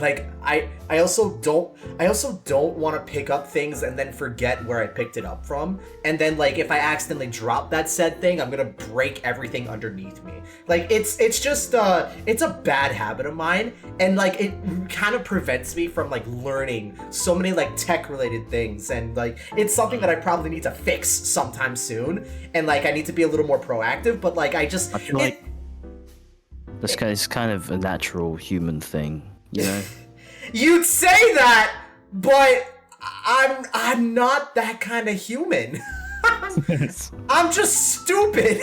like I also don't want to pick up things and then forget where I picked it up from, and then like if I accidentally drop that said thing, I'm gonna break everything underneath me. Like it's just it's a bad habit of mine, and like it kind of prevents me from like learning so many like tech related things, and like it's something that I probably need to fix sometime soon, and like I need to be a little more proactive, but like I feel like it's kind of a natural human thing, you know. You'd say that, but I'm not that kind of human. I'm just stupid.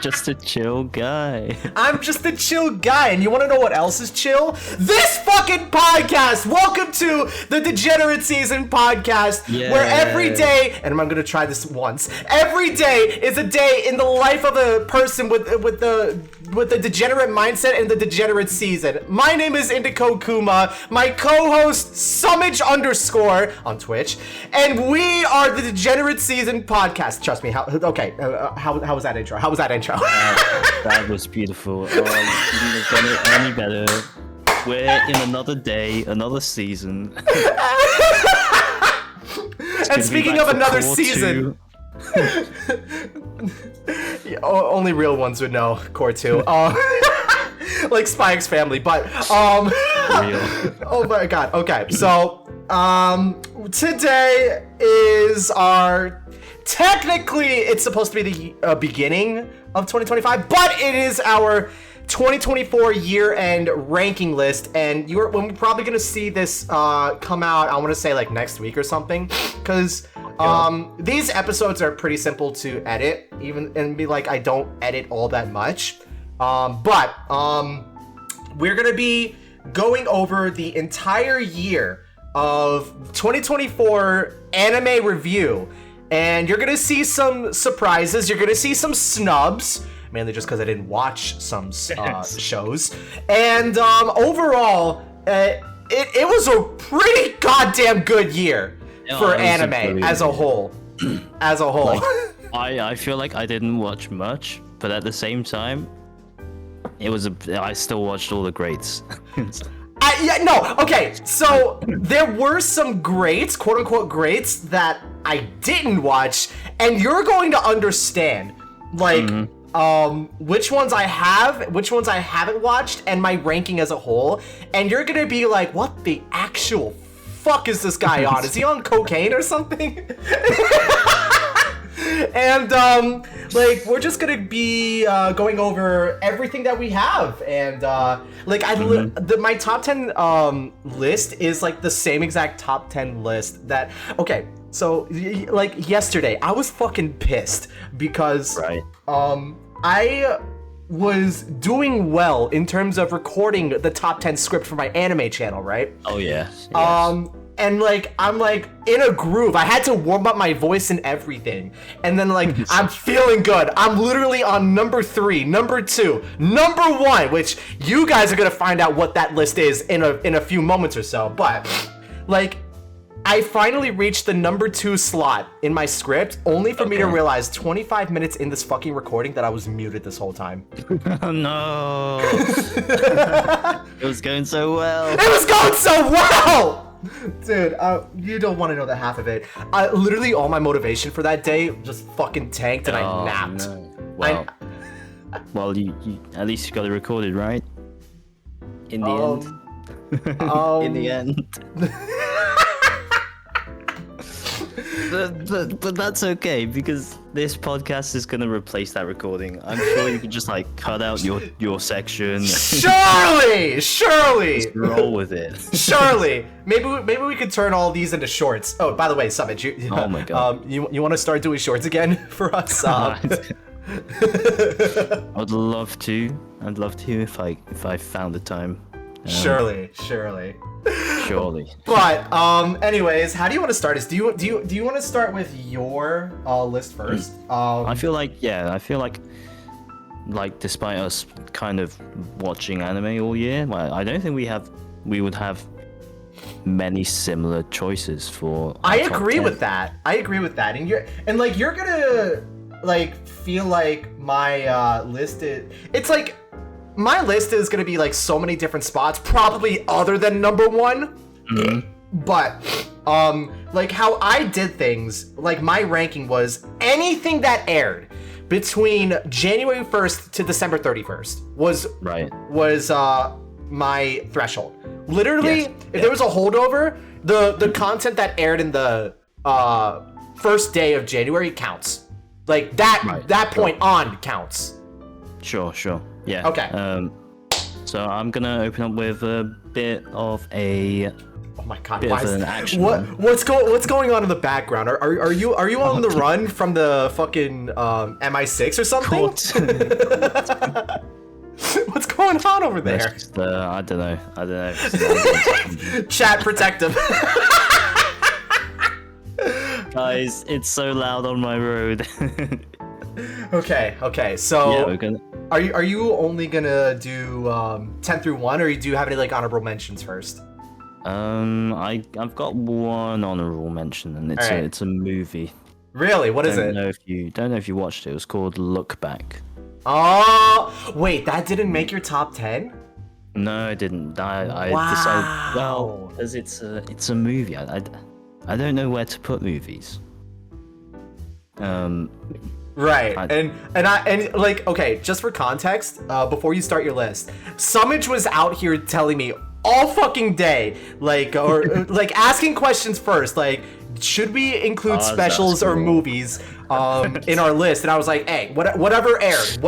Just a chill guy. I'm just a chill guy, and you want to know what else is chill? This fucking podcast! Welcome to the Degenerate Season podcast, where every day, and I'm gonna try this once, every day is a day in the life of a person with the degenerate mindset and the degenerate season. My name is IndicoKuma, my co-host Sumage _ on Twitch, and we are the Degenerate Season podcast. Trust me, how was that intro? How was that intro? That was beautiful. You couldn't have done it any better. We're in another day, another season. And speaking of another season, yeah, only real ones would know Core 2. Like Spy X Family, but oh my god. Okay, so today is our, technically it's supposed to be the beginning of 2025, but it is our 2024 year-end ranking list, and we're probably gonna see this come out, I want to say like next week or something, because these episodes are pretty simple to edit, and be like I don't edit all that much, but we're gonna be going over the entire year of 2024 anime review, and you're gonna see some surprises, you're gonna see some snubs, mainly just because I didn't watch some shows, and overall, it was a pretty goddamn good year for anime as a whole. Like, I feel like I didn't watch much, but at the same time, I still watched all the greats. Okay, so there were some greats, quote unquote greats, that I didn't watch, and you're going to understand, like, which ones I have, which ones I haven't watched, and my ranking as a whole, and you're gonna be like, what the actual fuck is this guy on? Is he on cocaine or something? And like we're just gonna be going over everything that we have, and like my top 10 list is like the same exact top 10 list that, okay, so like yesterday I was fucking pissed because I was doing well in terms of recording the top 10 script for my anime channel, right? Oh yeah. Yes. And like I'm like in a groove. I had to warm up my voice and everything. And then like I'm feeling good. I'm literally on number 3, number 2, number 1, which you guys are gonna find out what that list is in a few moments or so. But like I finally reached the number 2 slot in my script, only for me to realize 25 minutes in this fucking recording that I was muted this whole time. Oh no. It was going so well. It was going so well! Dude, you don't want to know the half of it. Literally all my motivation for that day just fucking tanked, and I napped. No. Well, you at least you got it recorded, right? In the end. In the end. But that's okay, because this podcast is gonna replace that recording. I'm sure you can just like cut out your section. Surely. Just roll with it. Surely. Maybe we could turn all these into shorts. Oh, by the way, Sumage, oh my god. You want to start doing shorts again for us? I'd love to. I'd love to if I found the time. Surely. But anyways, how do you want to start this? Do you want to start with your list first? I feel like despite us kind of watching anime all year, I don't think we would have many similar choices for I agree with that. And you're gonna like feel like my list it's like my list is gonna be like so many different spots, probably other than number one. But like how I did things, like my ranking was anything that aired between January 1st to December 31st was my threshold. Literally, if there was a holdover, the content that aired in the first day of January counts. Like that point on counts. Sure. Yeah. Okay. So I'm gonna open up with a bit of a. Oh my god! Bit of an action. What's going on in the background? Are you on the run from the fucking MI6 or something? What's going on over there? Just, I don't know. Chat, protect him. Guys, it's so loud on my road. Okay. So, yeah, we're gonna. are you only gonna do 10 through 1, or do you have any like honorable mentions first? I've got one honorable mention, and it's a movie. Really? What is it? Don't know if you watched it. It was called Look Back. Oh, wait, that didn't make your top 10? No, I didn't. I Wow. decided, well, because it's a movie. I don't know where to put movies. Right, and like, okay, just for context, before you start your list, Sumage was out here telling me all fucking day, like, or like asking questions first, like, should we include specials or movies in our list? And I was like, hey, whatever aired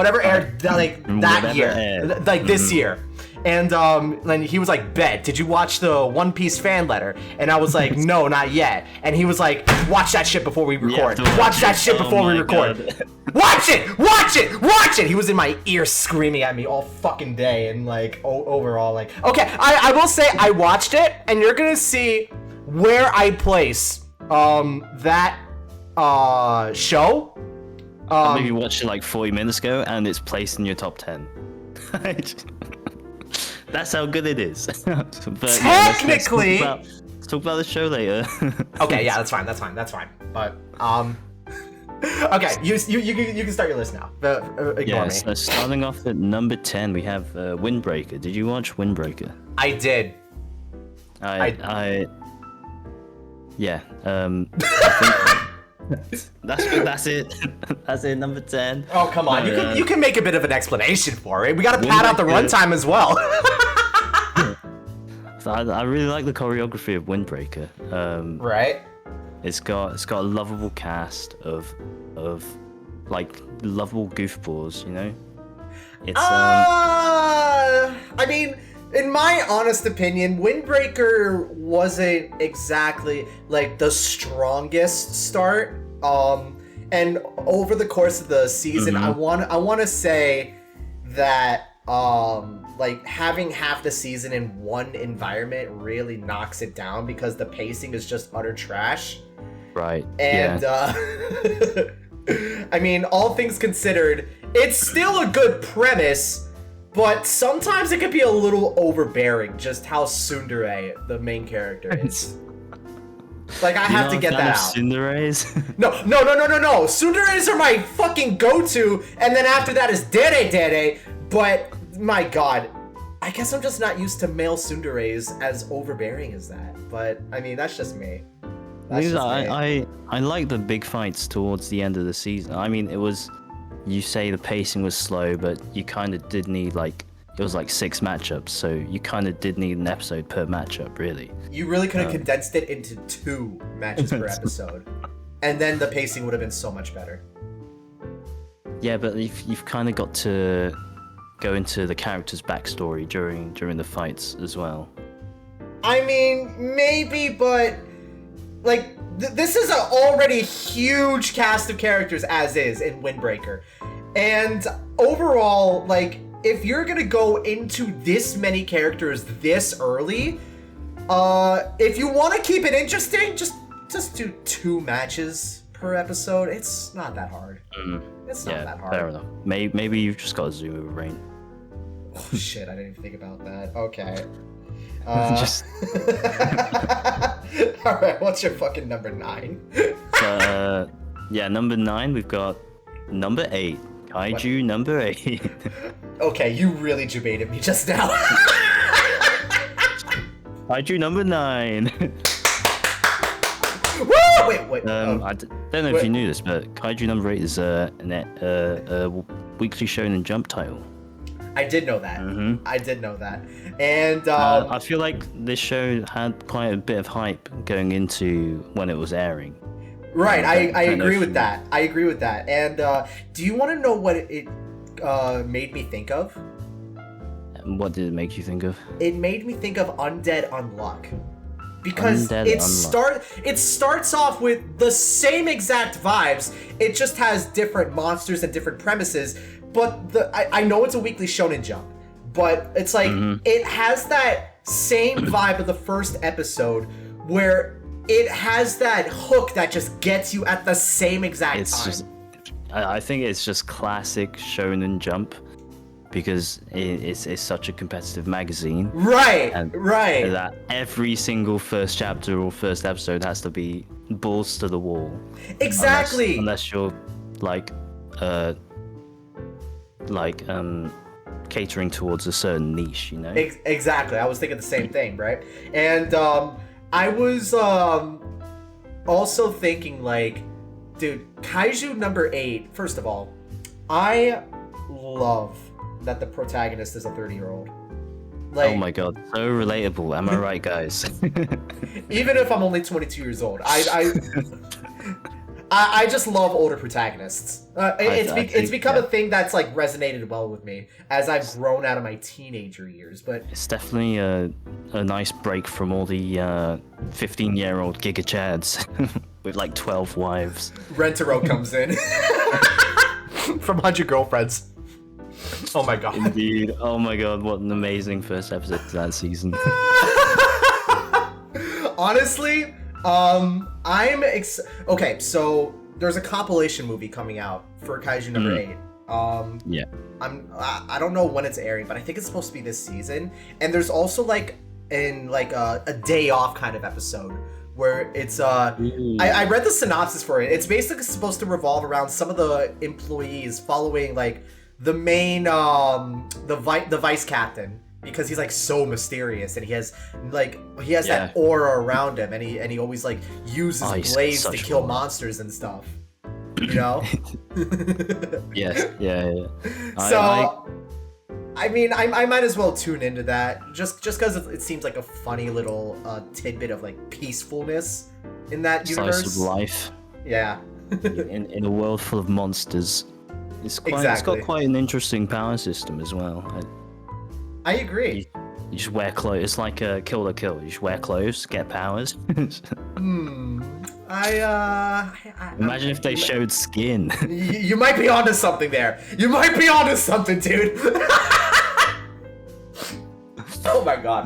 that year, like this year. And then he was like, bet, did you watch the One Piece fan letter? And I was like, no, not yet. And he was like, watch that shit before we record. Watch that shit before we record. Watch it! He was in my ear screaming at me all fucking day, and like overall, like, okay, I will say I watched it, and you're gonna see where I place that show. Maybe you watched it like 40 minutes ago, and it's placed in your top 10. That's how good it is. But, technically, let's talk about the show later. Okay, yeah, that's fine. But okay, you can start your list now. Ignore me. So starting off at number 10, we have Windbreaker. Did you watch Windbreaker? I did. Yeah. I think that's it. That's it. Number 10. Oh come on, you can make a bit of an explanation for it. We gotta pad out the runtime as well. So I really like the choreography of Windbreaker. Right. It's got a lovable cast of like lovable goofballs, you know. It's I mean, in my honest opinion, Windbreaker wasn't exactly like the strongest start. And over the course of the season, I want to say that like having half the season in one environment really knocks it down, because the pacing is just utter trash. Right. And I mean, all things considered, it's still a good premise, but sometimes it could be a little overbearing, just how tsundere the main character is. Like, I have to get that out. Tsunderes? No. Tsunderes are my fucking go-to, and then after that is dere. But my god, I guess I'm just not used to male tsunderes as overbearing as that. But I mean, that's just me. I like the big fights towards the end of the season. I mean, you say the pacing was slow, but you kind of did need it was like 6 matchups, so you kind of did need an episode per matchup, really. You really could have condensed it into 2 matches per episode, and then the pacing would have been so much better. Yeah, but you've kind of got to go into the character's backstory during the fights as well. I mean, maybe, but like this is an already huge cast of characters as is in Windbreaker, and overall, like, if you're gonna go into this many characters this early, if you want to keep it interesting, just do 2 matches per episode. It's not that hard. It's not that hard. Fair enough. Maybe you've just got to zoom over brain. Oh shit! I didn't even think about that. Okay. Just. All right. What's your fucking number 9? Yeah, number 9. We've got number 8. Kaiju number 8. Okay, you really debated me just now. Kaiju number 9. Woo! Wait. I don't know if you knew this, but Kaiju number 8 is a weekly Shonen Jump title. I did know that. Mm-hmm. I did know that. And I feel like this show had quite a bit of hype going into when it was airing. right, I agree with that. I agree with that. And do you want to know what it made me think of? What did it make you think of? It made me think of Undead Unluck. Because Undead it starts off with the same exact vibes. It just has different monsters and different premises. But I know it's a weekly Shonen Jump, but it's like it has that same vibe of the first episode where it has that hook that just gets you at the same exact time. I think it's just classic Shonen Jump because it's such a competitive magazine. Right. That every single first chapter or first episode has to be balls to the wall. Exactly. Unless you're catering towards a certain niche, you know? Exactly. I was thinking the same thing, right? And I was also thinking, like, dude, Kaiju number 8, first of all, I love that the protagonist is a 30-year-old. Like, oh my god, so relatable. Am I right, guys? Even if I'm only 22 years old, I just love older protagonists. It's become a thing that's like resonated well with me as I've grown out of my teenager years. But it's definitely a nice break from all the 15-year-old Giga Chads with like 12 wives. Rentaro comes in from 100 Girlfriends. Oh my god. Indeed. Oh my god, what an amazing first episode of that season. Honestly, okay, so there's a compilation movie coming out for Kaiju number 8. Yeah. I don't know when it's airing, but I think it's supposed to be this season. And there's also like a day off kind of episode where it's I read the synopsis for it. It's basically supposed to revolve around some of the employees following like the main the vice captain, because he's like so mysterious and he has that aura around him, and he always like uses blades to kill monsters and stuff, you know. Yeah. So I mean, I might as well tune into that just because it seems like a funny little tidbit of like peacefulness in that universe. Slice of life. Yeah. in a world full of monsters. It's got quite an interesting power system as well. I agree. You just wear clothes. It's like a kill or kill. You just wear clothes, get powers. Imagine if they showed skin. You might be onto something there. You might be onto something, dude. Oh my god.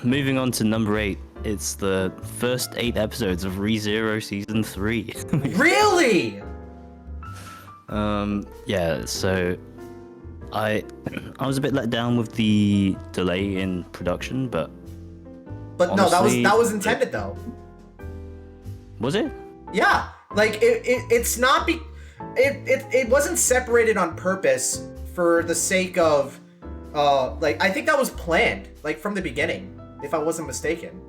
Moving on to number 8. It's the first 8 episodes of ReZero season 3. Really? Yeah. So. I was a bit let down with the delay in production, but honestly, no, that was intended though. Was it? Yeah, like it's not it wasn't separated on purpose for the sake of like I think that was planned like from the beginning, if I wasn't mistaken.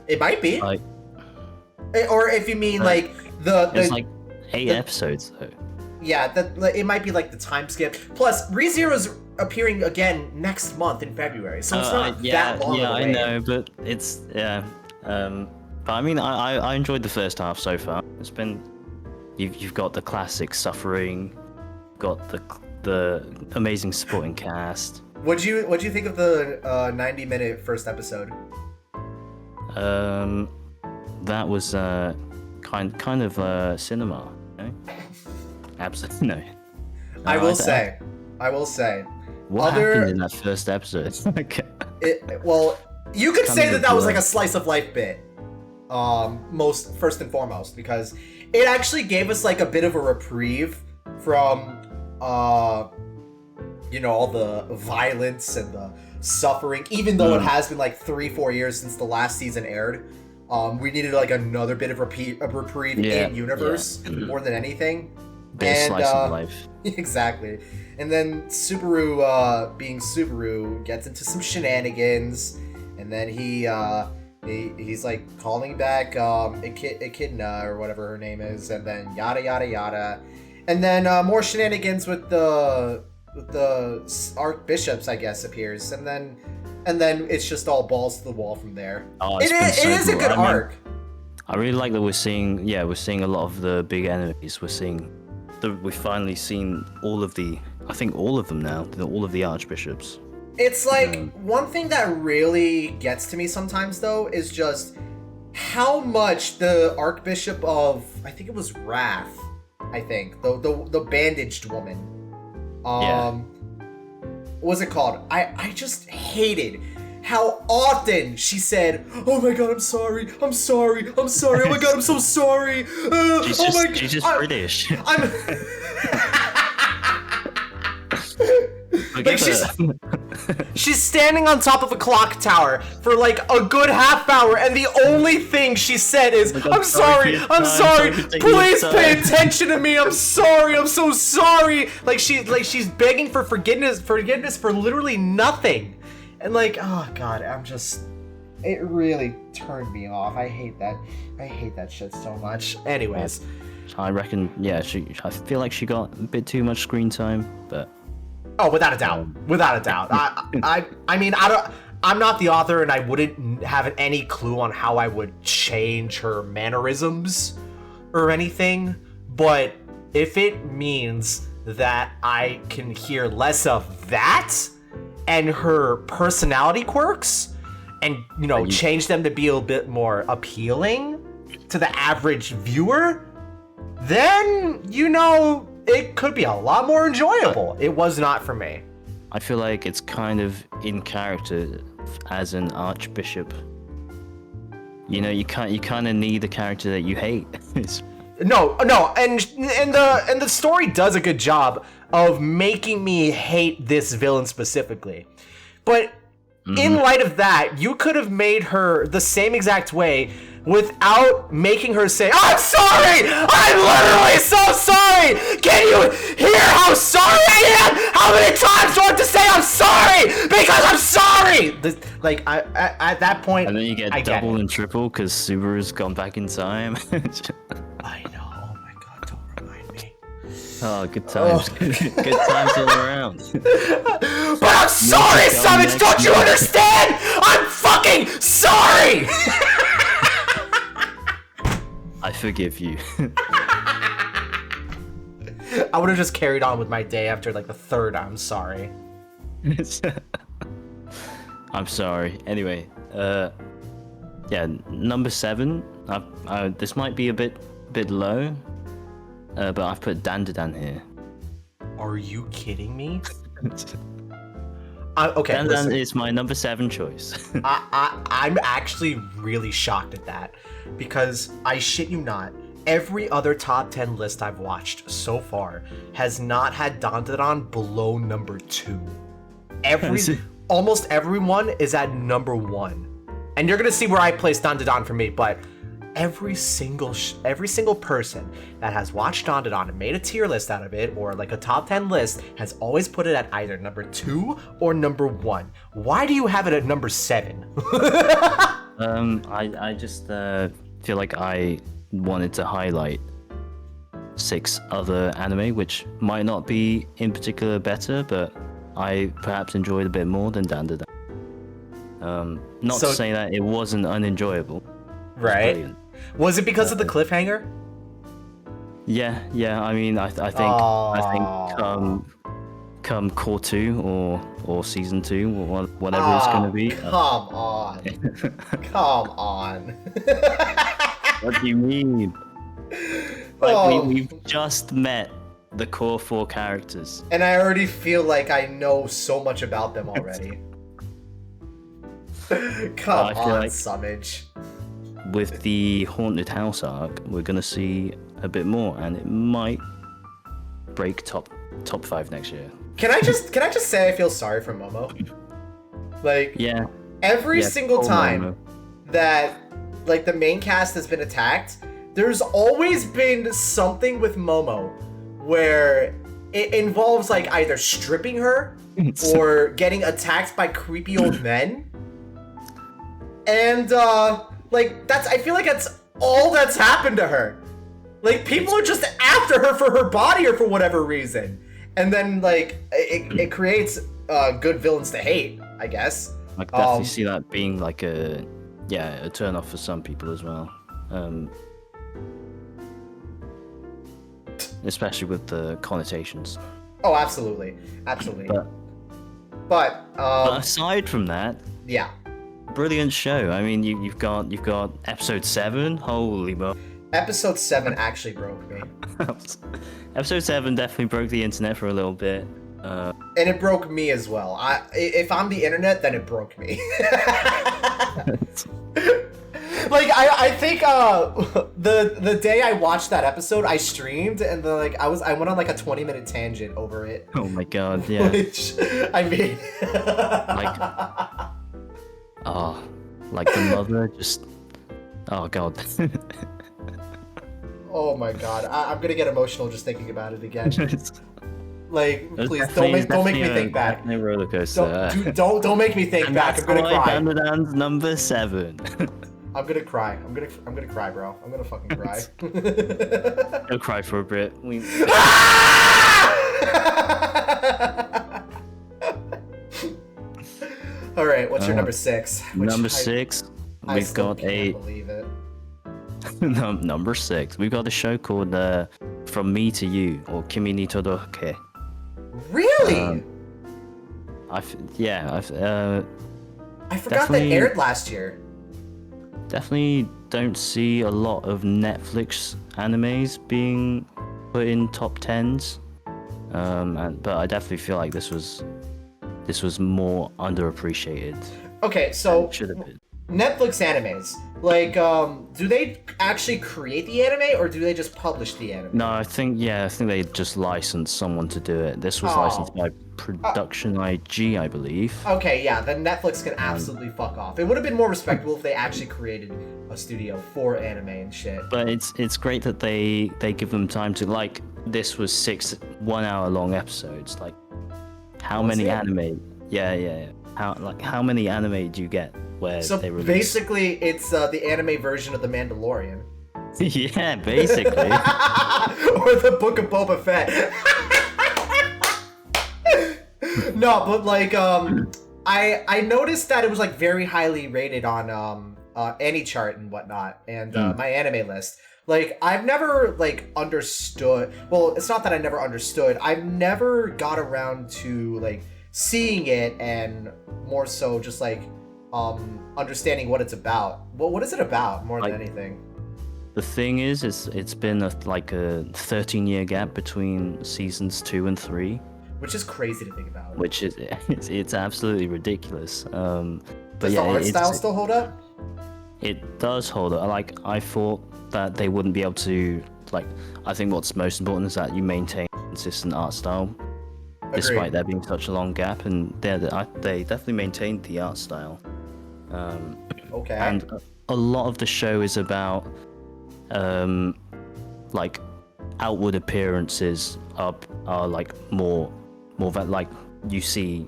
It might be. Or if you mean like it's like 8 episodes though. Yeah, it might be like the time skip. Plus, ReZero's appearing again next month in February, so it's not that long. Yeah, I know, but it's But I mean, I enjoyed the first half so far. It's been you've got the classic suffering, got the amazing supporting cast. What'd you think of the 90-minute first episode? That was kind of cinema. Okay? Absolutely no. I will say. What happened in that first episode? Well, you could say that was like a slice of life bit. First and foremost, because it actually gave us like a bit of a reprieve from all the violence and the suffering, even though it has been like 3-4 years since the last season aired. We needed like another bit of reprieve in universe more than anything. Bit of slice of life. Exactly. And then Subaru, being Subaru, gets into some shenanigans, and then he's like calling back Echidna or whatever her name is, and then yada yada yada, and then more shenanigans with the archbishops, I guess, appears, and then it's just all balls to the wall from there. Oh, it is a good arc. I really like that we're seeing a lot of the big enemies. We've finally seen all of them now, all of the archbishops. It's like, one thing that really gets to me sometimes, though, is just how much the Archbishop of, I think it was Wrath, the bandaged woman. What's it called? I just hated how often she said, "Oh my god, I'm sorry, oh my god, I'm so sorry." She's just British. Like she's standing on top of a clock tower for like a good half hour, and the only thing she said is, "I'm sorry, please pay attention to me. I'm sorry, I'm so sorry." Like she's begging for forgiveness for literally nothing. And like, oh god, it really turned me off. I hate that shit so much. Anyways, I reckon, I feel like she got a bit too much screen time, but oh, without a doubt. I mean, I'm not the author, and I wouldn't have any clue on how I would change her mannerisms or anything, but if it means that I can hear less of that and her personality quirks, and change them to be a bit more appealing to the average viewer, then it could be a lot more enjoyable. It was not for me. I feel like it's kind of in character as an archbishop. You kind of need the character that you hate. No, and the story does a good job of making me hate this villain specifically. But in light of that, you could have made her the same exact way without making her say, "I'm sorry! I'm literally so sorry! Can you hear how sorry I am? How many times do I have to say I'm sorry? Because I'm sorry!" At that point, and then you get double and triple because Subaru's gone back in time. I know. Oh my god, don't remind me. Oh, good times. Good times all around. But I'm sorry, Sumage! Don't you understand? I'm fucking sorry! I forgive you. I would have just carried on with my day after like the third I'm sorry. I'm sorry. Anyway, number 7. This might be a bit low, but I've put Dandadan here. Are you kidding me? Okay, Dandadan is my number 7 choice. I'm actually really shocked at that, because I shit you not, every other top 10 list I've watched so far has not had Dandadan below number 2. Almost everyone is at number 1, and you're gonna see where I place Dandadan for me. But every single person that has watched Dandadan and made a tier list out of it, or like a top 10 list, has always put it at either number 2 or number 1. Why do you have it at number 7? I just feel like I wanted to highlight 6 other anime, which might not be in particular better, but I perhaps enjoyed a bit more than Dandadan. Not to say that it wasn't unenjoyable. Right? Was it because of the cliffhanger? Yeah. I mean, I think come core 2 or season 2 or whatever it's gonna be. Come on. Come on. What do you mean? We've just met the core 4 characters. And I already feel like I know so much about them already. Come on, like Sumage. With the Haunted House arc, we're gonna see a bit more, and it might break top 5 next year. Can I just say I feel sorry for Momo? Like, every single time Momo. that like the main cast has been attacked, there's always been something with Momo where it involves like either stripping her or getting attacked by creepy old men. And like I feel like that's all that's happened to her. Like people are just after her for her body or for whatever reason. And then like it creates good villains to hate, I guess. I could definitely see that being like a turn off for some people as well. Especially with the connotations. Oh, absolutely. But aside from that, yeah. Brilliant show. I mean, you've got episode 7. Holy mo! Episode 7 actually broke me. Episode 7 definitely broke the internet for a little bit. And it broke me as well. If I'm the internet, then it broke me. Like I think the day I watched that episode, I streamed and then like I went on like a 20-minute tangent over it. Oh my god, yeah. Which I mean, like the mother just. Oh god. Oh my god, I'm gonna get emotional just thinking about it again. Like, please don't make me think back. Roller coaster. Don't make me think back. I'm gonna cry. Dandadan's number 7. I'm gonna cry. I'm gonna cry, bro. I'm gonna fucking cry. I'll cry for a bit. All right, what's your number 6? Number 6, we've got a. Believe it. Number 6, we've got a show called From Me to You, or Kimi ni Todoke. Really? I forgot that aired last year. Definitely don't see a lot of Netflix animes being put in top 10s, but I definitely feel like this was more underappreciated. Okay, so should have been. Netflix animes, like, do they actually create the anime or do they just publish the anime? No, I think they just licensed someone to do it. This was licensed by Production IG, I believe. Okay, yeah, then Netflix can absolutely fuck off. It would have been more respectable if they actually created a studio for anime and shit. But it's great that they give them time to, like, this was 6 1-hour-long episodes. Like, how many anime? Yeah. How many anime do you get? Where so they release? Basically, it's the anime version of The Mandalorian. Yeah, basically. Or the Book of Boba Fett. No, but like, I noticed that it was like very highly rated on AnyChart and whatnot, and my anime list. Like, I've never like understood. Well, it's not that I never understood. I've never got around to like seeing it, and more so just like understanding what it's about. What is it about more than anything? The thing is it's been a 13-year gap between seasons 2 and 3, which is crazy to think about. Which is it's absolutely ridiculous. Does the art style still hold up? It does hold up. Like, I thought that they wouldn't be able to. Like, I think what's most important is that you maintain consistent art style. Agreed. Despite there being such a long gap, and they definitely maintained the art style. Okay. And a lot of the show is about like outward appearances are like more that, like, you see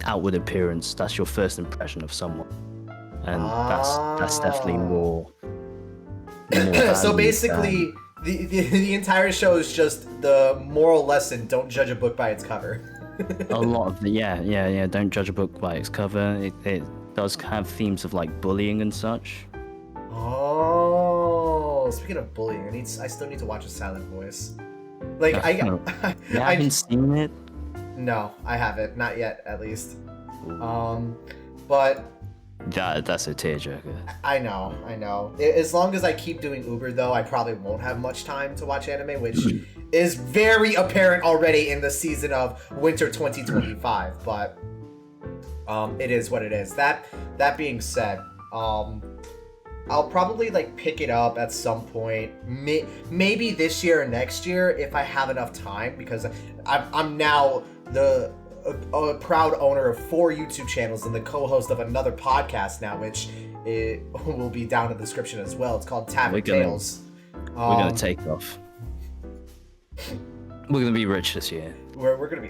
outward appearance, that's your first impression of someone, and that's definitely more so basically the entire show is just the moral lesson: don't judge a book by its cover. A lot of the don't judge a book by its cover. It does have themes of like bullying and such. Oh, speaking of bullying, I still need to watch A Silent Voice. Like, you haven't seen it? No, I haven't, not yet, at least. But that's a tearjerker. I know. As long as I keep doing Uber, though, I probably won't have much time to watch anime, which is very apparent already in the season of Winter 2025. But it is what it is. That being said, I'll probably like pick it up at some point, maybe this year or next year if I have enough time, because I'm now a proud owner of 4 YouTube channels and the co-host of another podcast now, which it will be down in the description as well. It's called Tavern Tales. We're gonna take off. We're gonna be rich this year. We're gonna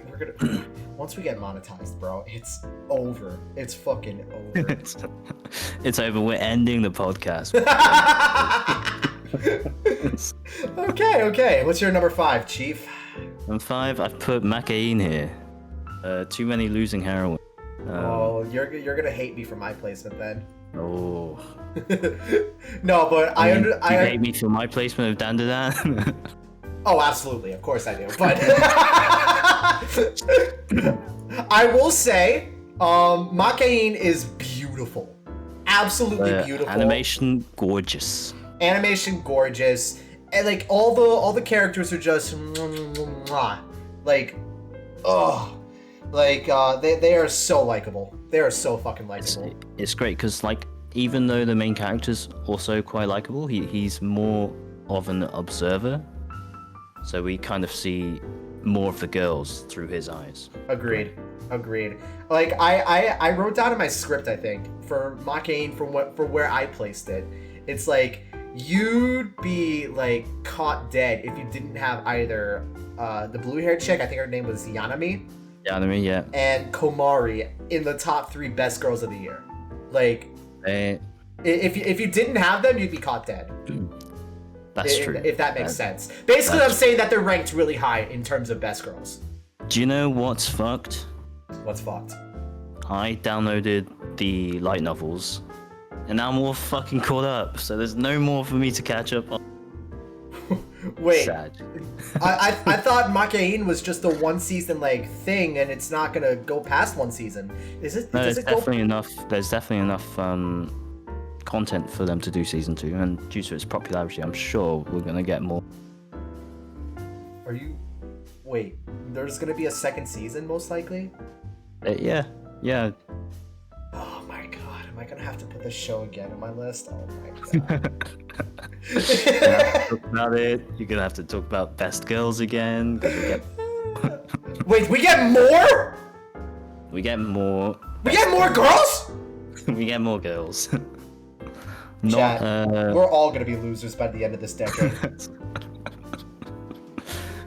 once we get monetized, bro, it's over. It's fucking over. It's over. We're ending the podcast. Okay. What's your number 5, Chief? And 5, I've put Macaine here. Too many losing heroin. Oh, you're gonna hate me for my placement then. Oh. No, but Do you hate me for my placement of Dandadan? Oh, absolutely. Of course I do. But I will say, Macaine is beautiful. Absolutely beautiful. Animation gorgeous. Animation gorgeous. And like all the characters are just like they are so likable. They are so fucking likable. It's great because like even though the main character's also quite likable, he's more of an observer. So we kind of see more of the girls through his eyes. Agreed. Like I wrote down in my script, I think, for Macaine for where I placed it. It's like you'd be like caught dead if you didn't have either the blue-haired chick, I think her name was Yanami. Yanami, yeah. And Komari in the top 3 best girls of the year. Like if you didn't have them, you'd be caught dead. That's true. If that makes sense. Basically, I'm saying that they're ranked really high in terms of best girls. Do you know what's fucked? What's fucked? I downloaded the light novels, and now I'm all fucking caught up. So there's no more for me to catch up on. Wait. Sad. I thought Macaine was just a 1 season like thing, and it's not gonna go past 1 season. Is it? No, there's definitely enough. There's definitely enough content for them to do season 2, and due to its popularity, I'm sure we're gonna get more. Are you? Wait, there's gonna be a 2nd season, most likely. Yeah. Oh my god, am I gonna have to put this show again on my list? Oh my god. You're gonna have to talk about it. You're gonna have to talk about best girls again. Wait, we get more? We get more. We get more girls? We get more girls. Chat, we're all gonna be losers by the end of this decade.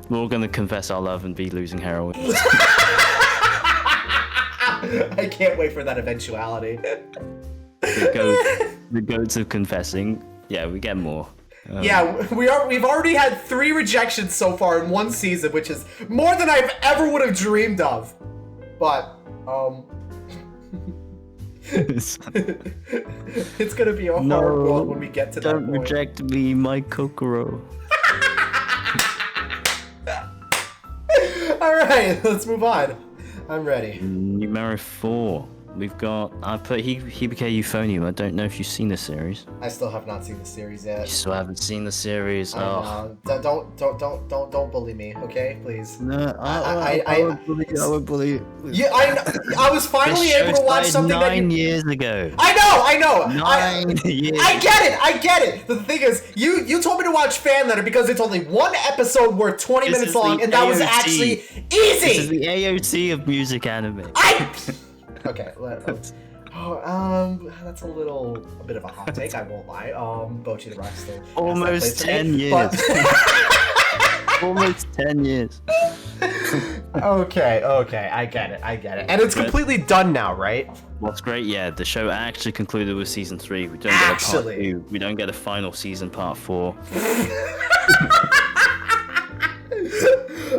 We're all gonna confess our love and be losing heroin. I can't wait for that eventuality. The goats of confessing. Yeah, we get more. Yeah, we've already had 3 rejections so far in 1 season, which is more than I've ever would have dreamed of. But it's gonna be a hard world when we get to that point. Don't reject me, my Kokoro. Alright, let's move on. I'm ready. Numero 4. We've got. I put Hibike Euphonium. I don't know if you've seen the series. I still have not seen the series yet. You still haven't seen the series. Oh. Don't bully me, okay? Please. No, I won't bully you. Yeah, I was finally able to watch something 9 years ago. I know. 9 years. I get it. The thing is, you told me to watch Fan Letter because it's only 1 episode worth 20 minutes long, and that was actually easy. This is the AOT of music anime. Okay, let's. That's a bit of a hot take. I won't lie. Bochi the Rock still. Almost 10 years. Almost 10 years. Okay, I get it. And it's completely done now, right? What's great, yeah, the show actually concluded with season 3. We don't get a part 2. We don't get a final season part 4.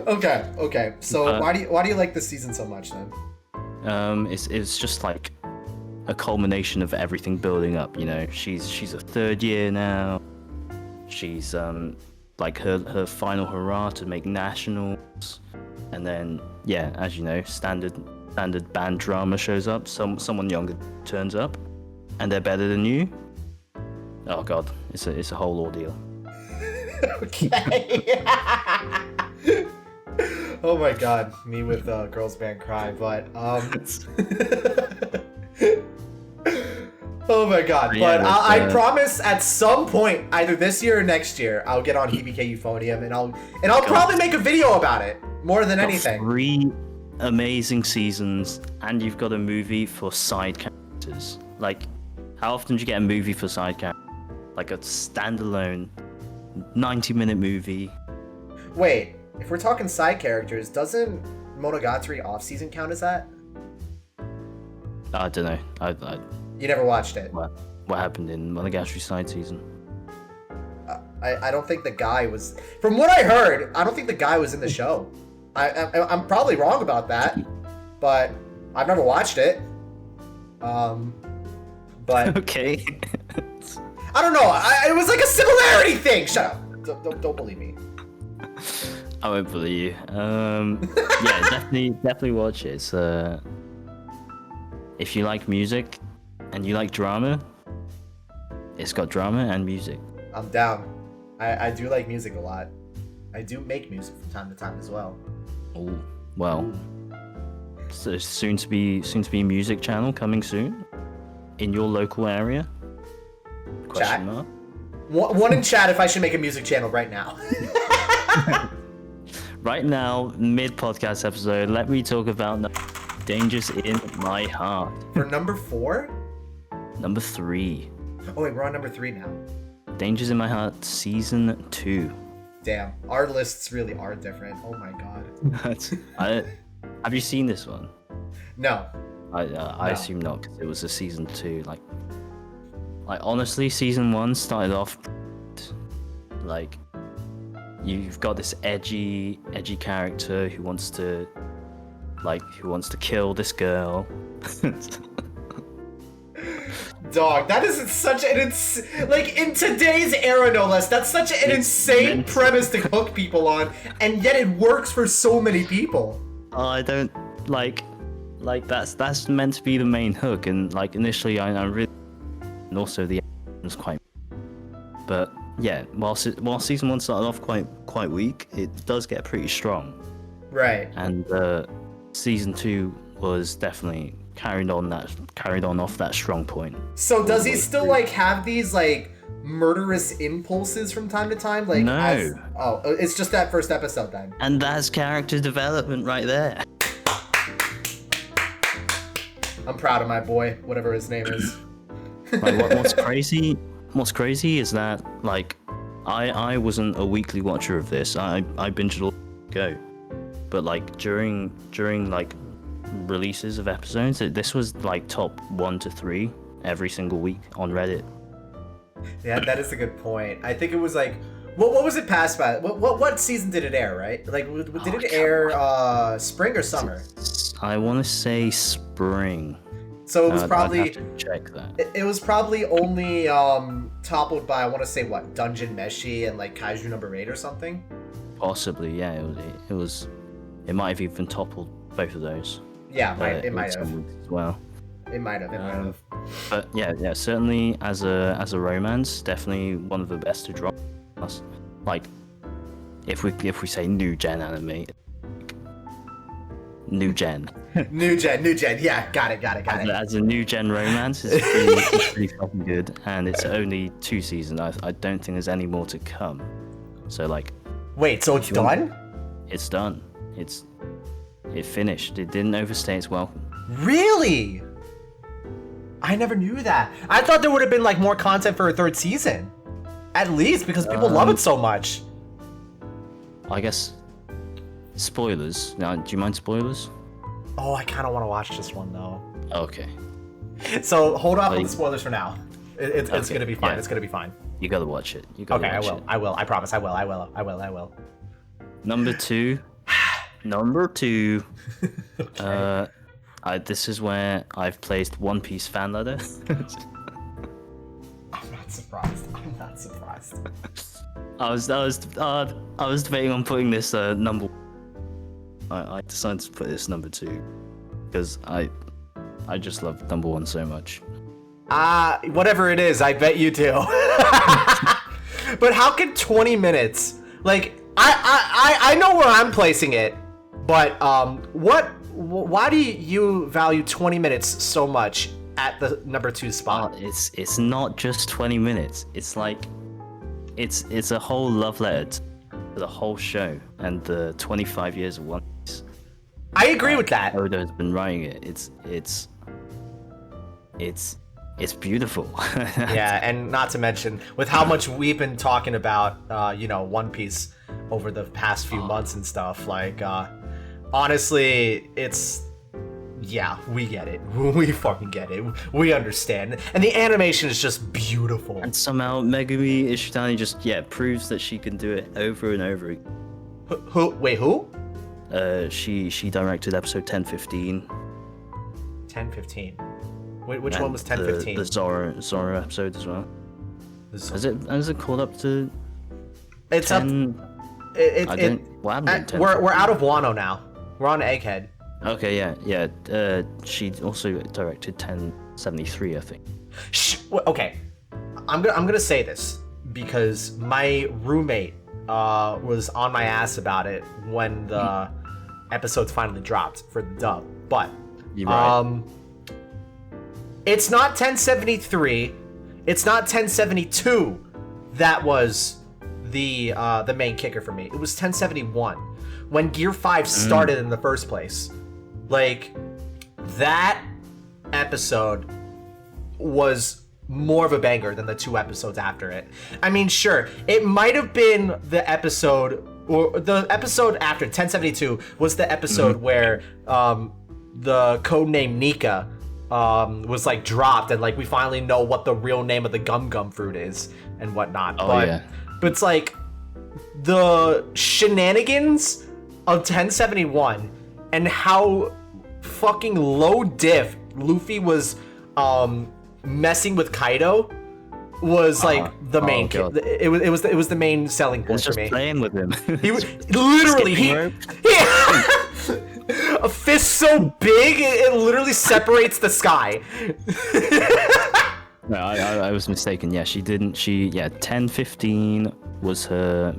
Okay. So why do you like this season so much then? It's just like a culmination of everything building up, you know. She's a 3rd year now. She's like her final hurrah to make nationals, and then yeah, as you know, standard band drama shows up. Someone younger turns up, and they're better than you. Oh god, it's a whole ordeal. Okay. Oh my god, me with Girls Band Cry, but oh my god, yeah, but I promise at some point, either this year or next year, I'll get on Hibike Euphonium and I'll probably make a video about it more than anything. 3 amazing seasons, and you've got a movie for side characters. Like, how often do you get a movie for side characters? Like a standalone 90-minute movie. Wait, if we're talking side characters, doesn't Monogatari off-season count as that? I don't know. You never watched it. What happened in Monogatari side season? I don't think the guy was... From what I heard, I don't think the guy was in the show. I'm probably wrong about that, but I've never watched it. But... Okay. I don't know. It was like a similarity thing. Shut up. Don't believe me. I won't believe you. Yeah, definitely watch it. It's, if you like music and you like drama, it's got drama and music. I'm down. I do like music a lot. I do make music from time to time as well. Oh, well. So soon to be music channel coming soon in your local area. Question mark. One in chat if I should make a music channel right now. Right now, mid-podcast episode, let me talk about Dangers in My Heart. For number 4? Number 3. Oh wait, we're on number 3 now. Dangers in My Heart, Season 2. Damn, our lists really are different. Oh my god. Have you seen this one? No. I assume not, because it was a Season 2. Like honestly, Season 1 started off like... You've got this edgy character who wants to kill this girl. Dog, that is such an like in today's era, no less. That's such an insane premise to hook people on, and yet it works for so many people. I don't like that's meant to be the main hook, and like initially I really, and also the end was quite, but. Yeah, while season 1 started off quite weak, it does get pretty strong. Right. And season 2 was definitely carried on off that strong point. So does he still like have these like murderous impulses from time to time? Like no. It's just that first episode then. And that's character development right there. I'm proud of my boy, whatever his name is. Like, What's crazy is that, like, I wasn't a weekly watcher of this. I binged it all go. But, like, during like, releases of episodes, this was, like, top 1 to 3 every single week on Reddit. Yeah, that is a good point. I think it was, like... What was it passed by? What season did it air, right? Like, did it air spring or summer? I want to say spring. So it was probably... I'd have to check that. It was probably only toppled by, I want to say, what, Dungeon Meshi and like Kaiju number 8 or something? Possibly, yeah. It might have even toppled both of those. Yeah, it might have. As well. It might have. But yeah, certainly as a romance, definitely one of the best to drop. Like, if we say new gen anime, new gen. New gen, yeah, got it. As a new gen romance, it's pretty fucking good, and it's only 2 seasons. I don't think there's any more to come. So like, wait, so it's done? It's done. It finished. It didn't overstay its welcome. Really? I never knew that. I thought there would have been like more content for a 3rd season, at least because people love it so much. I guess. Spoilers. Now, do you mind spoilers? Oh, I kind of want to watch this one though. Okay. So hold off on the spoilers for now. It's gonna be fine. Yeah. It's gonna be fine. You gotta watch it. Okay, I will. I promise. I will. Number 2. Okay. This is where I've placed One Piece fan ladder. I'm not surprised. I was debating on putting this number. I decided to put this number 2 because I just love number 1 so much. Whatever it is, I bet you do. But how can 20 minutes? Like, I know where I'm placing it, but why do you value 20 minutes so much at the number 2 spot? It's not just 20 minutes. It's like it's a whole love letter to the whole show and the 25 years of One Piece. I agree with that. Oda's been writing it. It's beautiful. Yeah, and not to mention with how much we've been talking about One Piece over the past few months and stuff. Like, honestly, yeah, we get it. We fucking get it. We understand. And the animation is just beautiful. And somehow Megumi Ishitani just proves that she can do it over and over again. Wait, who? She directed episode 10-15. 10-15. Which one was 10-15? The Zoro episode as well. Is it called up to? It's 10? We're out of Wano now. We're on Egghead. Okay, yeah. She also directed 1073, I think. Okay, I'm gonna say this because my roommate was on my ass about it when the episodes finally dropped for the dub. But You're right. It's not 1073. It's not 1072. That was the main kicker for me. It was 1071 when Gear 5 started in the first place. Like, that episode was more of a banger than the 2 episodes after it. I mean, sure, it might have been the episode, or the episode after 1072 was the episode where the codename Nika was like dropped, and like we finally know what the real name of the gum fruit is and whatnot. But it's like the shenanigans of 1071 and how fucking low diff Luffy was messing with Kaido was like the main it was the main selling point for me. Just playing with him. He was literally a fist so big it literally separates the sky. No, I was mistaken. Yeah, she didn't. 10-15 was her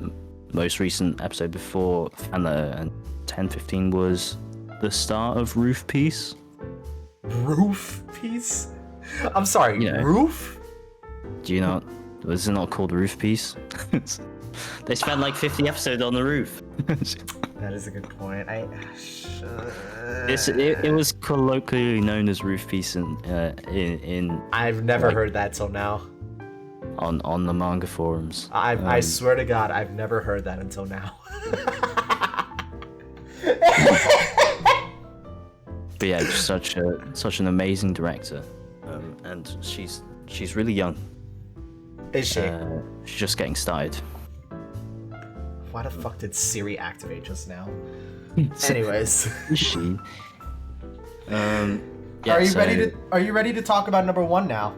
most recent episode before, and 10-15 was the start of Roof Piece. Roof Piece? I'm sorry, Roof? Do you not? Was it not called Roof Piece? They spent like 50 episodes on the roof. That is a good point. It was colloquially known as Roof Piece in I've never heard that till now. On the manga forums. I swear to God, I've never heard that until now. But yeah, just such an amazing director, and she's really young. Is she? She's just getting started. Why the fuck did Siri activate just now? Anyways. Is she? Are you ready to talk about number 1 now?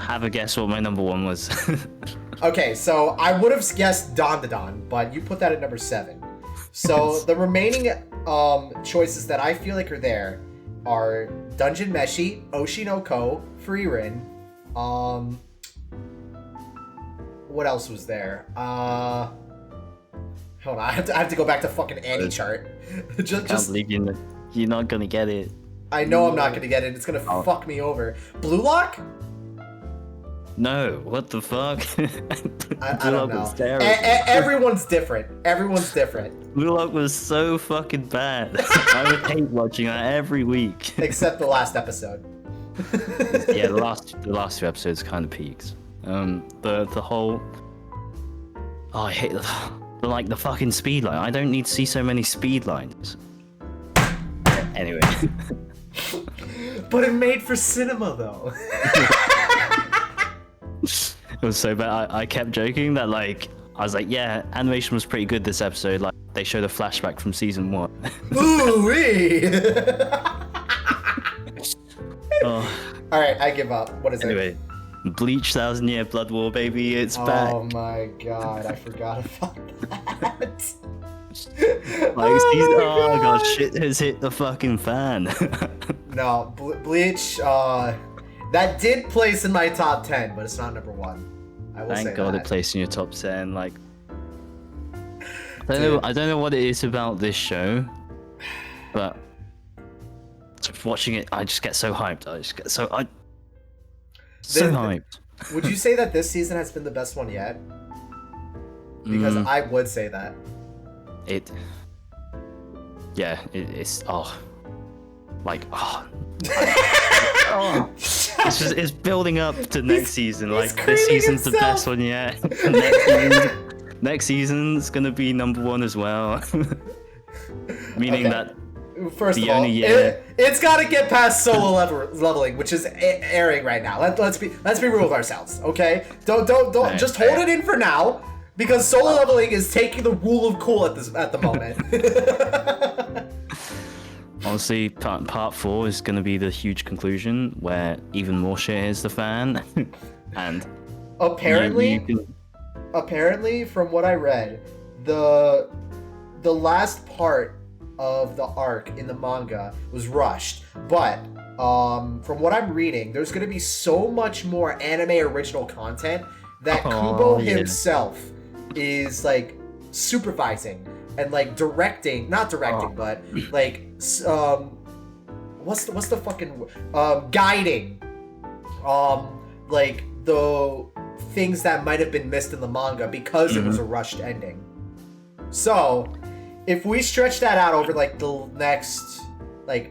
Have a guess what my number 1 was. Okay, so I would have guessed Don the Don, but you put that at number 7. So the remaining choices that I feel like are there are Dungeon Meshi, Oshinoko, Frieren. What else was there? Hold on, I have to go back to fucking Annie chart. I can't believe you're not gonna get it. I know I'm not gonna get it. It's gonna fuck me over. Blue Lock? No, what the fuck? I don't know. Everyone's different. Everyone's different. Blue Lock was so fucking bad. I would hate watching that every week. Except the last episode. Yeah, the last 2 episodes kind of peaked. The whole. Oh, I hate the fucking speed line. I don't need to see so many speed lines. Anyway. But it made for cinema though. It was so bad. I kept joking that I was like, yeah, animation was pretty good this episode. Like they showed a flashback from season 1. Ooh-wee! Oh. All right, I give up. What is it? Anyway, Bleach 1000 Year Blood War, baby, it's back. Oh my god, I forgot about that. God, shit has hit the fucking fan. No, Bleach, that did place in my top 10, but it's not number 1. I will say Thank God that. it placed in your top 10. I don't know what it is about this show, but just watching it, I just get so hyped. Hyped. Would you say that this season has been the best one yet? Because I would say that. It's it's building up to next season. Like this season's the best one yet. Next season, next season's gonna be number 1 as well. Meaning Okay. that First The of all, only year- it's got to get past solo leveling, which is airing right now. Let's be real with ourselves, okay? Don't Right, just hold right. it in for now, because solo leveling is taking the rule of cool at the moment. honestly, part 4 is gonna be the huge conclusion where even more shit hits the fan, and Apparently, you can- apparently, from what I read, the last part of the arc in the manga was rushed, but from what I'm reading, there's going to be so much more anime original content that Kubo yeah. himself is like supervising and like not directing, but like what's the fucking guiding like the things that might have been missed in the manga because it was a rushed ending. So if we stretch that out over like the next like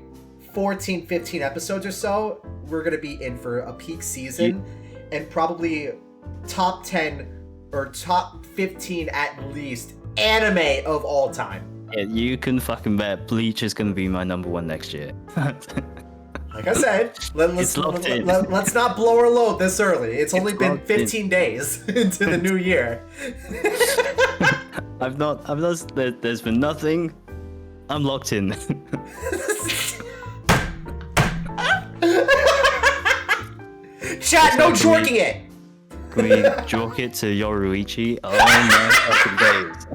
14, 15 episodes or so, we're gonna be in for a peak season and probably top 10 or top 15 at least anime of all time. Yeah, you can fucking bet Bleach is gonna be my number 1 next year. Like I said, let's not blow our load this early. It's only been locked in. 15 days into the new year. I've not, there's been nothing. I'm locked in. Chat, no jorking it! Can we joke it to Yoruichi? Oh my fucking days.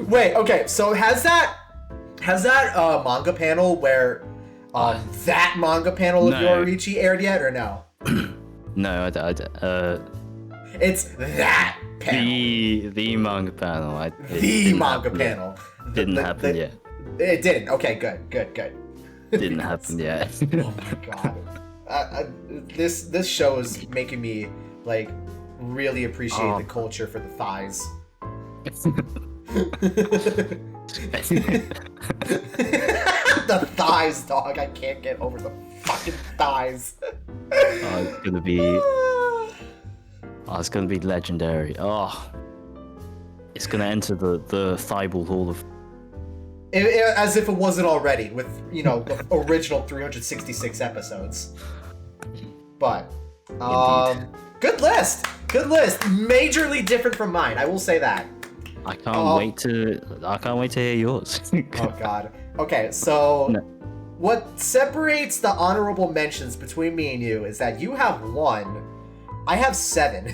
Wait, okay, so has that manga panel where that manga panel of No. Yoruichi aired yet or no? No, It's that panel. the manga panel. It The didn't manga happen yet. panel. Didn't happen yet. It didn't. Okay, good. Didn't happen yet. Oh my god. This show is making me like really appreciate the culture for the thighs. The thighs, dog. I can't get over the fucking thighs. It's gonna be legendary. Oh, it's gonna enter the Thibault Hall of. As if it wasn't already, with the original 366 episodes. But good list. Majorly different from mine. I will say that. I can't wait to hear yours. Oh god. Okay, so No. what separates the honorable mentions between me and you is that you have 1, I have 7.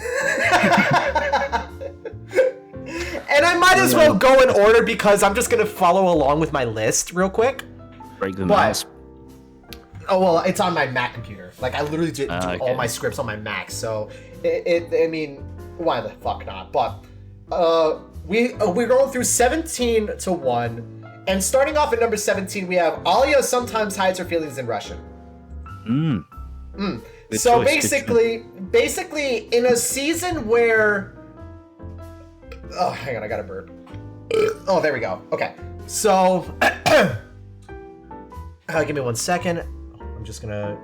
And I might as well go in order because I'm just gonna follow along with my list real quick. Break the But- mouse. Oh well, it's on my Mac computer. Like I literally do Okay. all my scripts on my Mac, so I mean, why the fuck not? But we're going through 17 to 1, and starting off at number 17, we have Alia sometimes hides her feelings in Russian. Good So choice, good basically, in a season where, oh, hang on, I got a burp. Oh, there we go. Okay, so give me 1 second. I'm just gonna.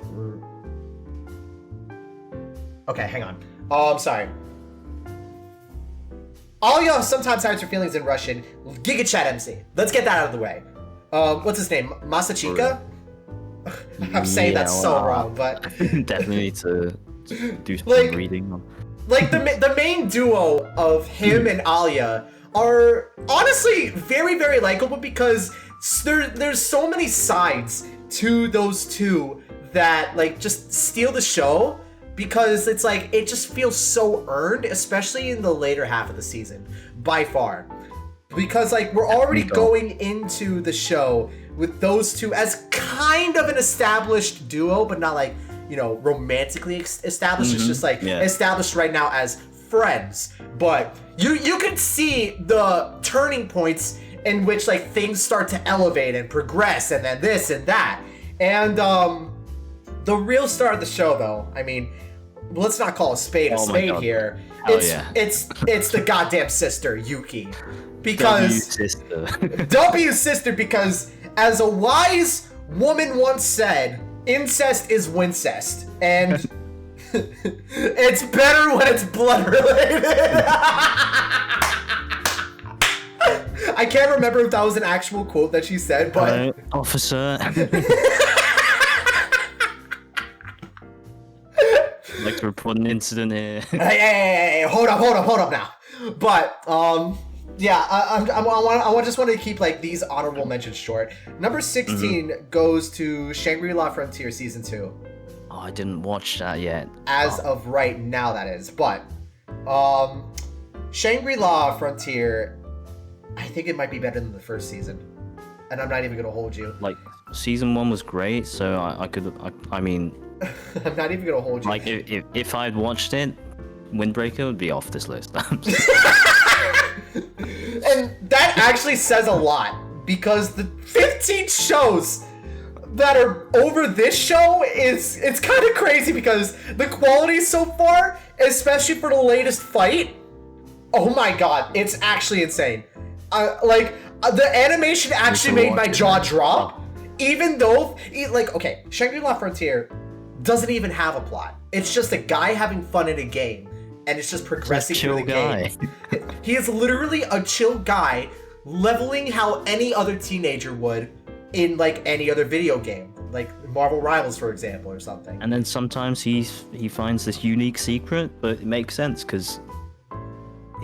Okay, hang on. Oh, I'm sorry. Alia sometimes hides her feelings in Russian. Giga Chat MC. Let's get that out of the way. What's his name? Masachika? I'm saying that's so wrong, but Definitely need to do some Like- reading on. like the main duo of him and Alia are honestly very, very likable because there's so many sides to those two that like just steal the show, because it's like it just feels so earned, especially in the later half of the season, by far. Because like we're already going into the show with those two as kind of an established duo, but not like, romantically established. It's just like established right now as friends. But you can see the turning points in which like things start to elevate and progress, and then this and that. And the real star of the show, though, I mean, let's not call a spade Oh my God. here. Hell It's the goddamn sister Yuki, W because sister. W sister, because as a wise woman once said, incest is wincest, and It's better when it's blood related. I can't remember if that was an actual quote that she said, but officer. I'd like to report an incident here. Hey, hold up now. But yeah, I just want to keep like these honorable mentions short. Number 16 goes to Shangri-La Frontier Season 2. Oh, I didn't watch that yet. As of right now, that is. But Shangri-La Frontier, I think it might be better than the first season. And I'm not even gonna hold you. Like, season 1 was great, so I mean... I'm not even gonna hold you. Like, if I'd watched it, Windbreaker would be off this list. And that actually says a lot, because the 15 shows that are over this show it's kind of crazy, because the quality so far, especially for the latest fight, oh my god, it's actually insane. The animation actually made my jaw drop, even though, like, okay, Shangri-La Frontier doesn't even have a plot. It's just a guy having fun in a game, and it's just progressing through the game. He is literally a chill guy, leveling how any other teenager would in, like, any other video game, like Marvel Rivals, for example, or something. And then sometimes he finds this unique secret, but it makes sense because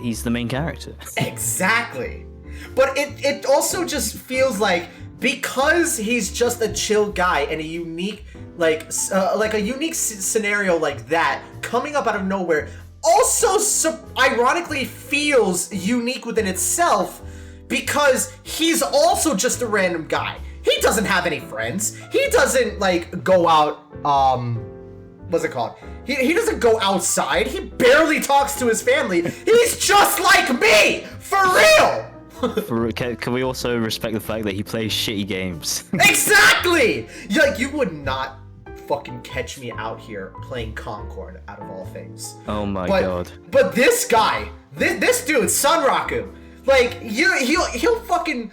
he's the main character. Exactly. But it also just feels like, because he's just a chill guy and a unique, like a unique scenario like that coming up out of nowhere also ironically feels unique within itself, because he's also just a random guy. He doesn't have any friends. He doesn't, like, go out, what's it called? He doesn't go outside. He barely talks to his family. He's just like me! For real! Can we also respect the fact that he plays shitty games? Exactly! Like, you would not fucking catch me out here playing Concord, out of all things. Oh my god. But this guy, this dude, Sunraku, like, he'll fucking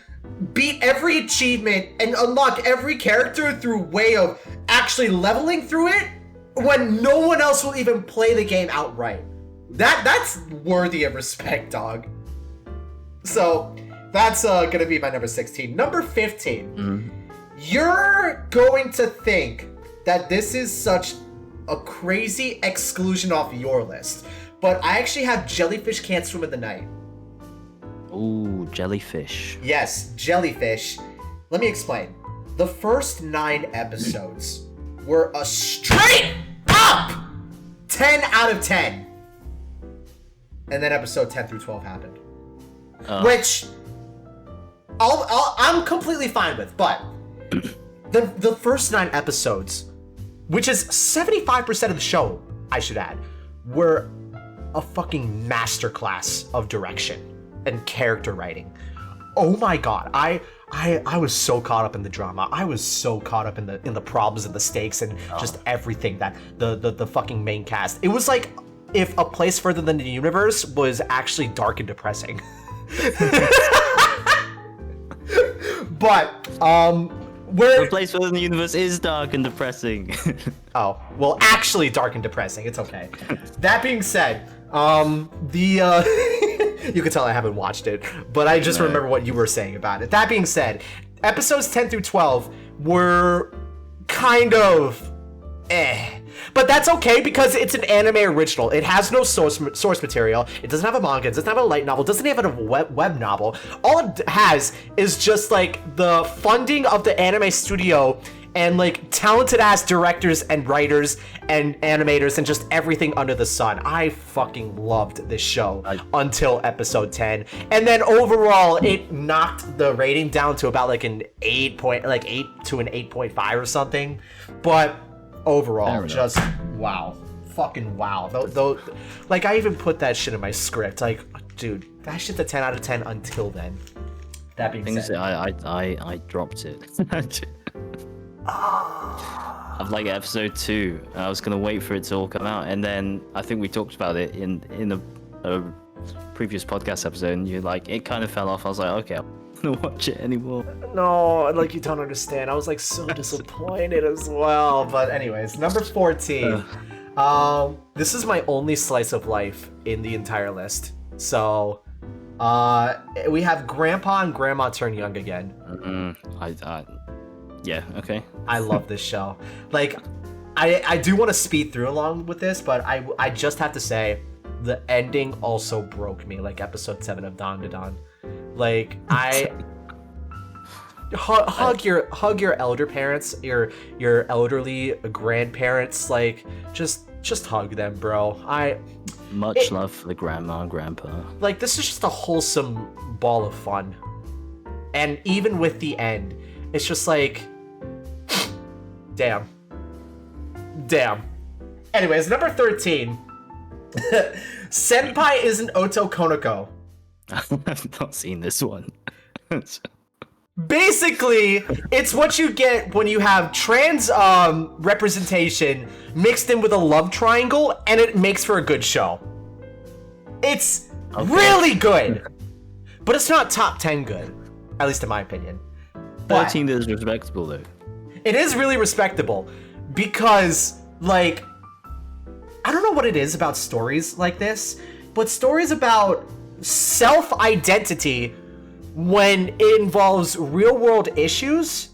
beat every achievement and unlock every character through way of actually leveling through it when no one else will even play the game outright. That's worthy of respect, dog. So that's gonna be my number 16. Number 15. You're going to think that this is such a crazy exclusion off your list, but I actually have Jellyfish Can't Swim in the Night. Ooh, Jellyfish. Yes, Jellyfish. Let me explain. The first 9 episodes were a straight up 10 out of 10. And then episode 10 through 12 happened. Which I'm completely fine with, but the first 9 episodes, which is 75% of the show, I should add, were a fucking masterclass of direction and character writing. Oh my god, I was so caught up in the drama. I was so caught up in the problems and the stakes and just everything that the fucking main cast. It was like if A Place Further Than the Universe was actually dark and depressing. But The Place Further Than the Universe is dark and depressing. Oh, well, actually dark and depressing. It's okay. That being said, you can tell I haven't watched it, but I just remember what you were saying about it. That being said, episodes 10 through 12 were kind of but that's okay, because it's an anime original. It has no source material. It doesn't have a manga. It doesn't have a light novel. It doesn't have a web novel. All it has is just, like, the funding of the anime studio and, like, talented ass directors and writers and animators and just everything under the sun. I fucking loved this show until episode 10. And then overall, it knocked the rating down to about like an 8 to an 8.5 or something. But overall, just wow. Fucking wow. Though, like, I even put that shit in my script. Like, dude, that shit's a 10 out of 10 until then. That being said, I dropped it. Of like episode 2, I was gonna wait for it to all come out, and then I think we talked about it in a previous podcast episode, and you're like, it kind of fell off. I was like, okay, I'm not gonna watch it anymore. No, like, you don't understand. I was like so disappointed as well. But anyways, number 14. This is my only slice of life in the entire list. So, we have Grandpa and Grandma Turn Young Again. Yeah, okay. I love this show. Like, I do want to speed through along with this, but I just have to say, the ending also broke me, like episode 7 of Dawn to Dawn. Like, hug your elder parents, your elderly grandparents, like, just hug them, bro. Much love for the grandma and grandpa. Like, this is just a wholesome ball of fun. And even with the end, it's just like, damn. Anyways, number 13. Senpai isn't Oto Konoko. I've not seen this one. Basically, it's what you get when you have trans representation mixed in with a love triangle, and it makes for a good show. It's really good, but it's not top 10 good, at least in my opinion. 13 is respectable, though. It is really respectable because, like, I don't know what it is about stories like this, but stories about self-identity when it involves real-world issues,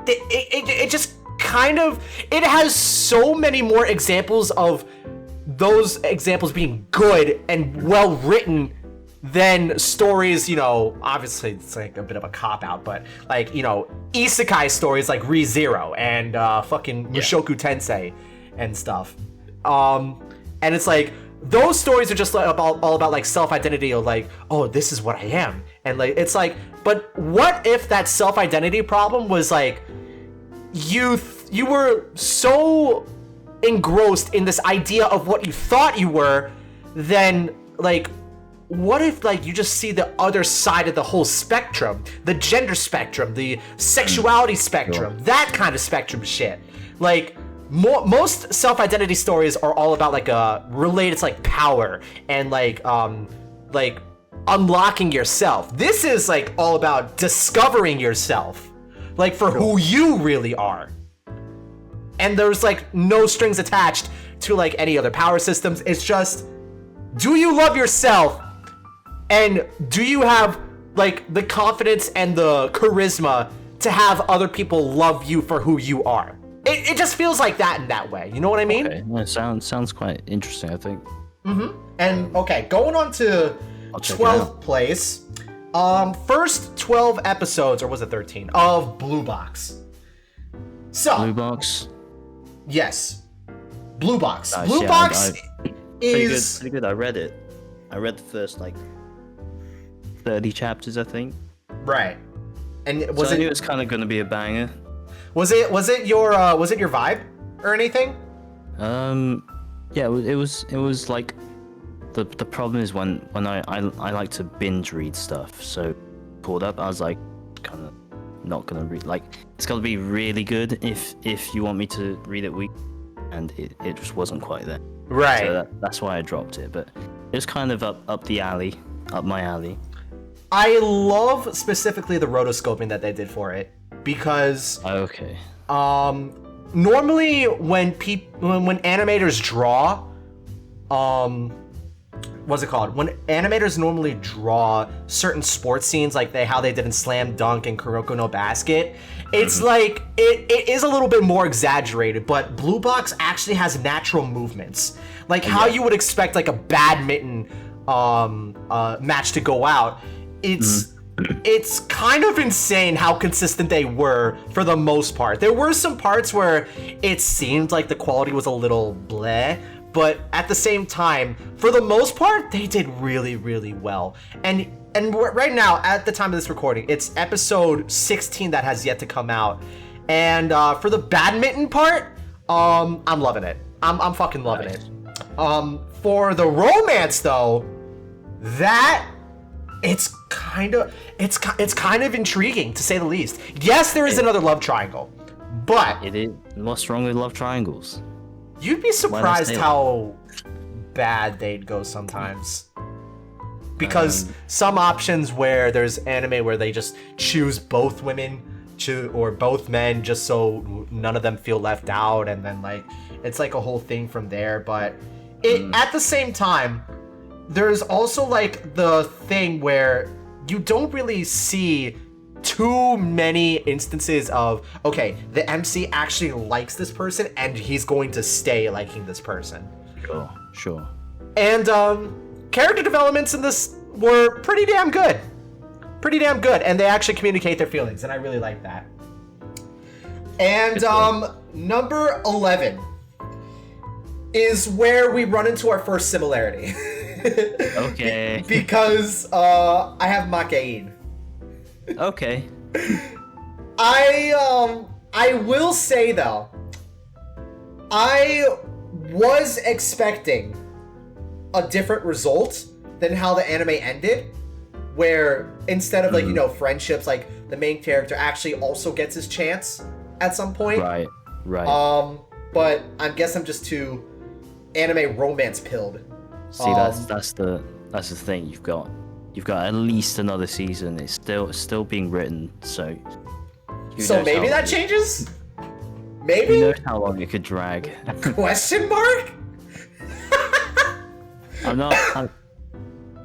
it just kind of, it has so many more examples of those examples being good and well-written than stories, you know, obviously it's like a bit of a cop-out, but like, you know, isekai stories like Re:Zero and fucking Mushoku Tensei and stuff. And it's like, those stories are just like all about like self-identity, or like, oh, this is what I am. And like, it's like, but what if that self-identity problem was like, you were so engrossed in this idea of what you thought you were, then like, what if like you just see the other side of the whole spectrum, the gender spectrum, the sexuality spectrum, that kind of spectrum shit. Like, most self-identity stories are all about like related to like power and like unlocking yourself. This is like all about discovering yourself, like for who you really are. And there's like no strings attached to like any other power systems. It's just, do you love yourself? And do you have like the confidence and the charisma to have other people love you for who you are? It just feels like that in that way. You know what I mean? Okay, that sounds quite interesting, I think. And okay, going on to 12th place. First 12 episodes, or was it 13, of Blue Box. So Blue Box? Yes. Blue Box. Nice, Blue yeah, Box is pretty good. I read it. I read the first like 30 chapters, I think. Right. And I knew it was kind of going to be a banger. Was it your vibe or anything? Yeah, it was like the problem is when I like to binge read stuff. So pulled up, I was like kind of not gonna read, like it's gotta be really good if you want me to read it week, and it just wasn't quite there. Right. So that's why I dropped it, but it was kind of up my alley. I love specifically the rotoscoping that they did for it, because okay. Normally when animators draw, what's it called? When animators normally draw certain sports scenes, like how they did in Slam Dunk and Kuroko no Basket, it's like it is a little bit more exaggerated, but Blue Box actually has natural movements, like how you would expect like a badminton match to go out. It's kind of insane how consistent they were for the most part. There were some parts where it seemed like the quality was a little bleh, but at the same time, for the most part, they did really, really well. And right now, at the time of this recording, it's episode 16 that has yet to come out. And for the badminton part, I'm loving it. I'm fucking loving it. For the romance though, it's kind of intriguing, to say the least. Yes, there is another love triangle, but it is. What's wrong with love triangles? You'd be surprised how bad they'd go sometimes. Because some options where there's anime where they just choose both women or both men, just so none of them feel left out, and then like it's like a whole thing from there. But at the same time, there's also like the thing where you don't really see too many instances of, okay, the MC actually likes this person and he's going to stay liking this person. Sure. And character developments in this were pretty damn good. And they actually communicate their feelings, and I really like that. And number 11 is where we run into our first similarity. Okay. Because I have Makain. Okay. I will say though, I was expecting a different result than how the anime ended, where instead of like, you know, friendships, like the main character actually also gets his chance at some point. Right. But I guess I'm just too anime romance pilled. See, that's the thing. You've got at least another season. It's still being written, so. So maybe that changes. Maybe. Who knows how long it could drag? Question mark? I'm not.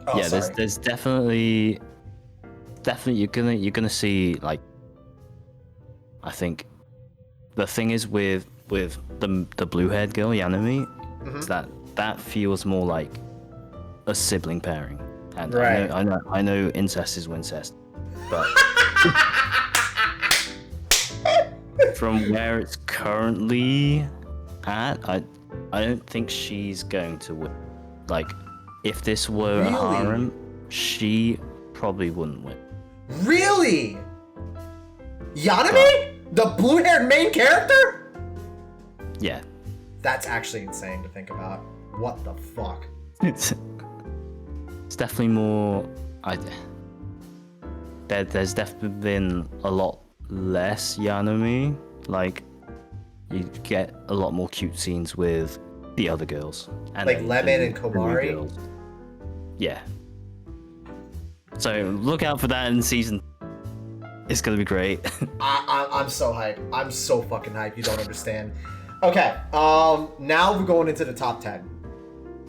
Oh, yeah, sorry. there's definitely you're gonna see, like, I think the thing is with the blue-haired girl, Yanami, is that feels more like a sibling pairing. And right. I know incest is wincest, but from where it's currently at, I don't think she's going to win. Like, if this were a harem, she probably wouldn't win. Really? Yanami? The blue-haired main character? Yeah. That's actually insane to think about. What the fuck? It's definitely more. There's definitely been a lot less Yanami. Like, you get a lot more cute scenes with the other girls. And like Lemon and Komari? Yeah. So look out for that in season. It's gonna be great. I'm so hyped. I'm so fucking hyped. You don't understand. Okay. Now we're going into the top 10.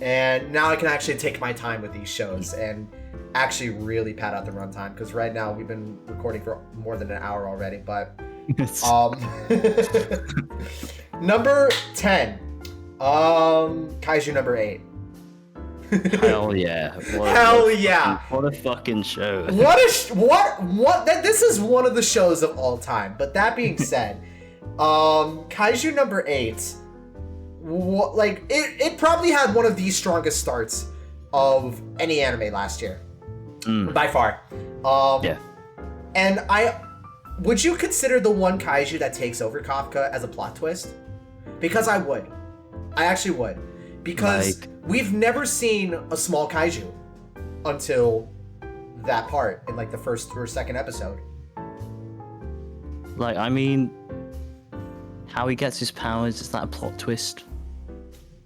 And now I can actually take my time with these shows and actually really pad out the runtime, because right now we've been recording for more than an hour already. But number 10, Kaiju number 8. Hell yeah! Hell yeah! What a fucking show! This is one of the shows of all time. But that being said, Kaiju number 8. Like, it probably had one of the strongest starts of any anime last year, by far. Yeah. And would you consider the one kaiju that takes over Kafka as a plot twist? Because I would. I actually would. Because we've never seen a small kaiju until that part in like the first or second episode. Like, I mean, how he gets his powers, is that a plot twist?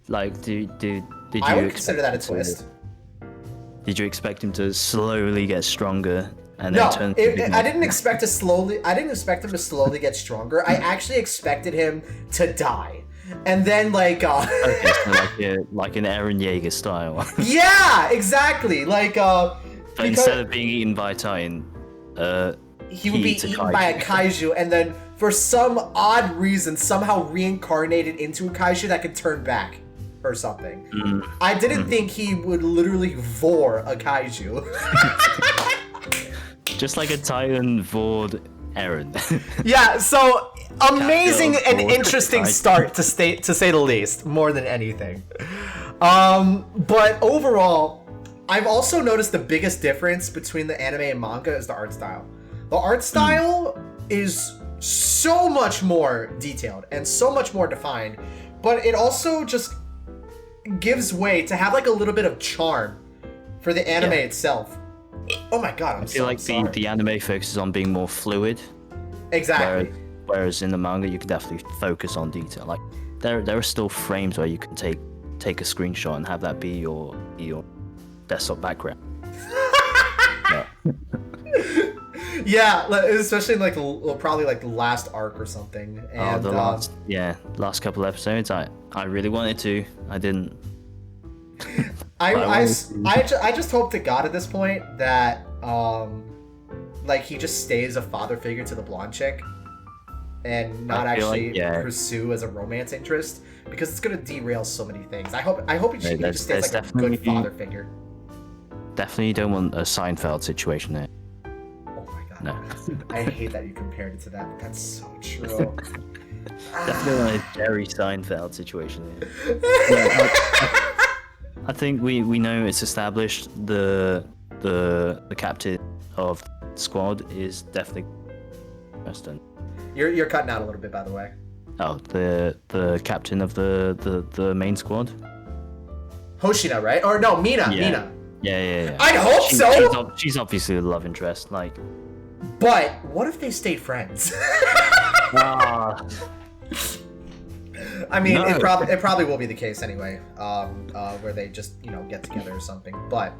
Like, did you I would consider that a twist. Did you expect him to slowly get stronger and then turn? I didn't expect him to slowly get stronger. I actually expected him to die, and then like. Okay, so like an Eren Yeager style. Yeah, exactly. Like But instead of being eaten by a Titan, he would be eaten by a kaiju, and then for some odd reason somehow reincarnated into a kaiju that could turn back or something. I didn't think he would literally vor a kaiju. Just like a Titan vored Eren. Yeah, so amazing and interesting start to say the least, more than anything. But overall, I've also noticed the biggest difference between the anime and manga is the art style. The art style is so much more detailed and so much more defined, but it also just gives way to have like a little bit of charm for the anime itself. Oh my god, I feel like the anime focuses on being more fluid. Exactly. Whereas in the manga, you can definitely focus on detail. Like, there are still frames where you can take a screenshot and have that be your desktop background. Yeah. Yeah, especially in like probably like the last arc or something. And, the last couple episodes. I really wanted to. I didn't. I just hope to God at this point that like he just stays a father figure to the blonde chick and not actually pursue as a romance interest, because it's gonna derail so many things. I hope he just stays like a good father figure. Definitely don't want a Seinfeld situation there. Oh my god. No. I hate that you compared it to that, but that's so true. Definitely want a Jerry Seinfeld situation there. I think we know it's established the captain of the squad is definitely Preston. You're cutting out a little bit, by the way. Oh, the captain of the main squad? Hoshina, right? Or no, Mina. Yeah. Mina. Yeah. I hope so. She's obviously the love interest, like. But what if they stayed friends? I mean, no. it probably will be the case anyway, where they just get together or something. But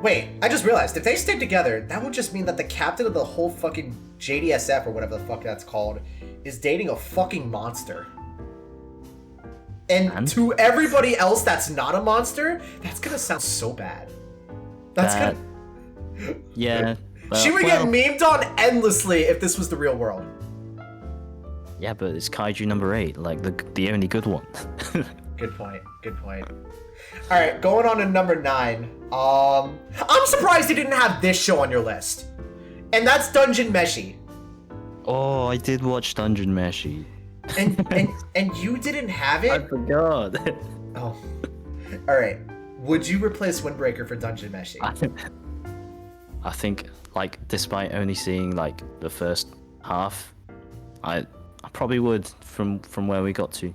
wait, I just realized if they stayed together, that would just mean that the captain of the whole fucking JDSF or whatever the fuck that's called is dating a fucking monster. And to everybody else that's not a monster, that's gonna sound so bad. Yeah. She would get memed on endlessly if this was the real world. Yeah, but it's Kaiju number 8, like the only good one. Good point. All right, going on to number 9. I'm surprised you didn't have this show on your list, and that's Dungeon Meshi. Oh, I did watch Dungeon Meshi. And you didn't have it? I forgot. Oh. All right. Would you replace Windbreaker for Dungeon Meshi? I think, like, despite only seeing like the first half, I probably would from where we got to.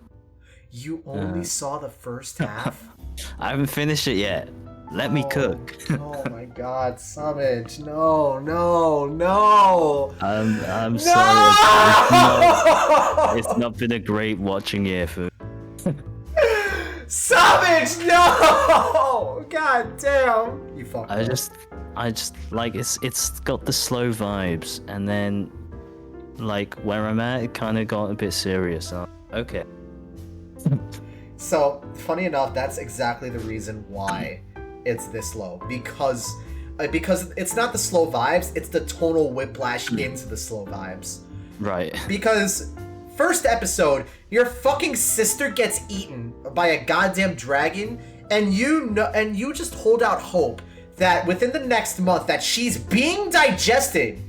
You only saw the first half? I haven't finished it yet. Let me cook. Oh my god, Sumage. No. I'm no! sorry. It's not been a great watching year for me. Sumage, no! God damn. You fucked I just like it's got the slow vibes, and then like where I'm at, it kind of got a bit serious. Okay. So, funny enough, that's exactly the reason why it's this low. Because it's not the slow vibes, it's the tonal whiplash into the slow vibes. Right. Because first episode, your fucking sister gets eaten by a goddamn dragon, and you just hold out hope that within the next month that she's being digested,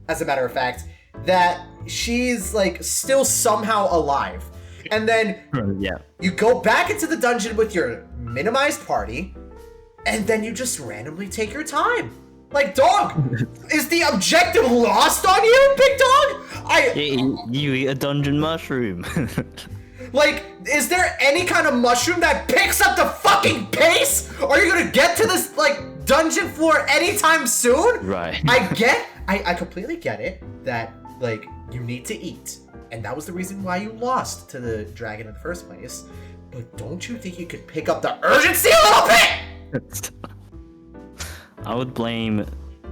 as a matter of fact, that she's like still somehow alive. And then you go back into the dungeon with your minimized party, and then you just randomly take your time. Like, dog, is the objective lost on you, big dog? You eat a dungeon mushroom. Like, is there any kind of mushroom that picks up the fucking pace? Are you gonna get to this, like, dungeon floor anytime soon? Right. I completely get it that, like, you need to eat. And that was the reason why you lost to the dragon in the first place. But don't you think you could pick up the urgency a little bit? I would blame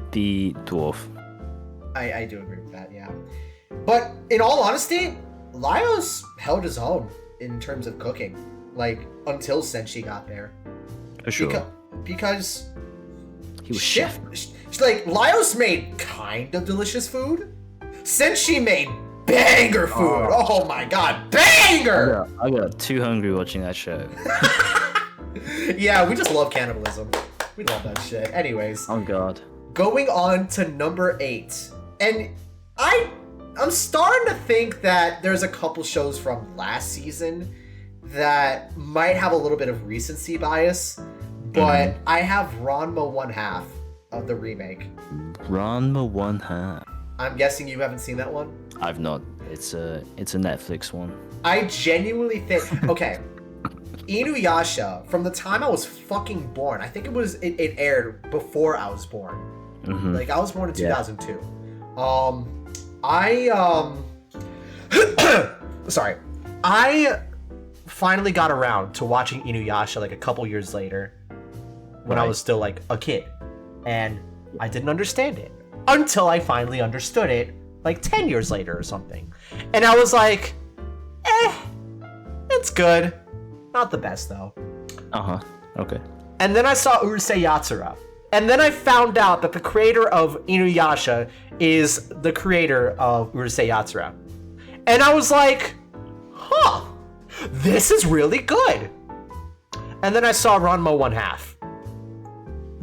the dwarf. I do agree with that, yeah. But in all honesty, Laios held his own in terms of cooking. Like, until Senshi got there. For sure. Because he was chef. Like, Laios made kind of delicious food. Senshi made banger food. Oh my god, banger! I got too hungry watching that show. Yeah, we just love cannibalism. We love that shit. Anyways. Oh god. Going on to number 8. And I'm starting to think that there's a couple shows from last season that might have a little bit of recency bias, but I have Ranma 1/2 of the remake. Ranma 1/2. I'm guessing you haven't seen that one? I've not. It's a Netflix one. I genuinely think okay. Inuyasha, from the time I was fucking born, I think it aired before I was born. Mm-hmm. Like, I was born in 2002. Sorry. I finally got around to watching Inuyasha like a couple years later when I was still like a kid. And I didn't understand it. until I finally understood it, like 10 years later or something. And I was like, it's good. Not the best, though. Okay. And then I saw Urusei Yatsura. And then I found out that the creator of Inuyasha is the creator of Urusei Yatsura. And I was like, huh, this is really good. And then I saw Ranma 1/2,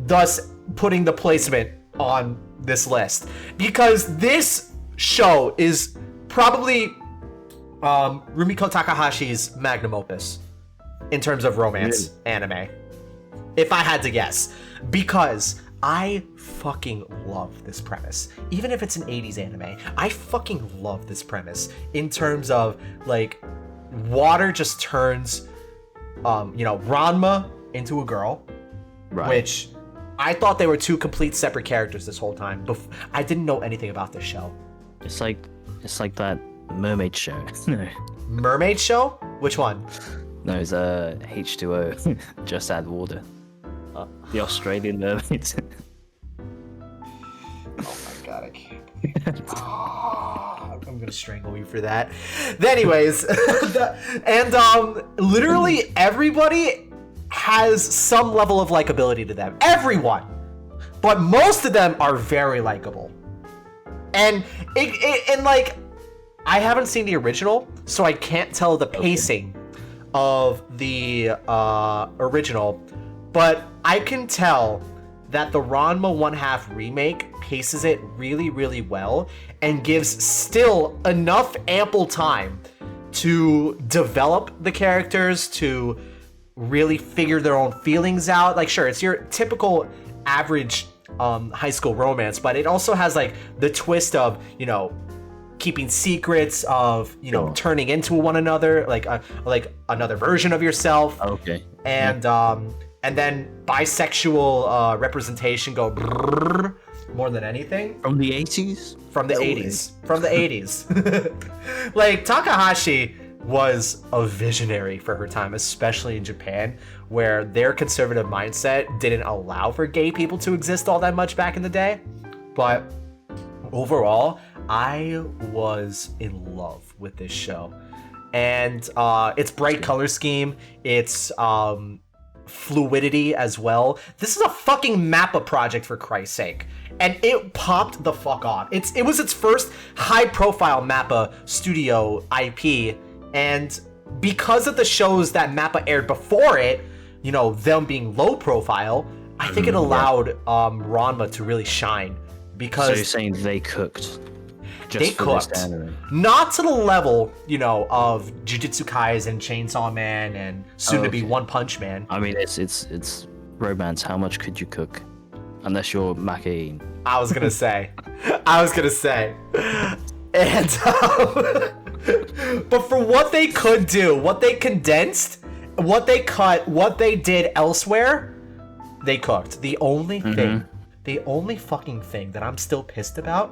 thus putting the placement on this list. Because this show is probably Rumiko Takahashi's magnum opus in terms of romance anime, if I had to guess. Because I fucking love this premise. Even if it's an 80s anime, I fucking love this premise in terms of, like, water just turns, Ranma into a girl, Right. which I thought they were two complete separate characters this whole time. I didn't know anything about this show. It's like that mermaid show. No. Mermaid show? Which one? No, it's H2O. Just add water. The Australian mermaids. Oh my god, I can't. I'm gonna strangle you for that. Anyways, literally everybody has some level of likability to them. Everyone, but most of them are very likable. And like, I haven't seen the original, so I can't tell the pacing of the original, but I can tell that the Ranma 1/2 remake paces it really, really well and gives still enough ample time to develop the characters, to really figure their own feelings out. Like, sure, it's your typical average high school romance, but it also has, like, the twist of, keeping secrets, of, turning into one another, like another version of yourself. Okay. And then bisexual representation go brrr, more than anything. From the 80s? From the 80s. From the 80s. Like, Takahashi was a visionary for her time, especially in Japan, where their conservative mindset didn't allow for gay people to exist all that much back in the day. But overall, I was in love with this show. And its bright color scheme, its fluidity as well. This is a fucking MAPPA project, for Christ's sake. And it popped the fuck off. It was its first high-profile MAPPA studio IP, and because of the shows that MAPPA aired before it, them being low-profile, I think it allowed Ranma to really shine. Because so you're saying they cooked? They cooked. Not to the level, of Jujutsu Kaisen, Chainsaw Man, and soon-to-be One Punch Man. I mean, it's romance. How much could you cook? Unless you're Makain. I was gonna say. And, but for what they could do, what they condensed, what they cut, what they did elsewhere, they cooked. The only fucking thing that I'm still pissed about,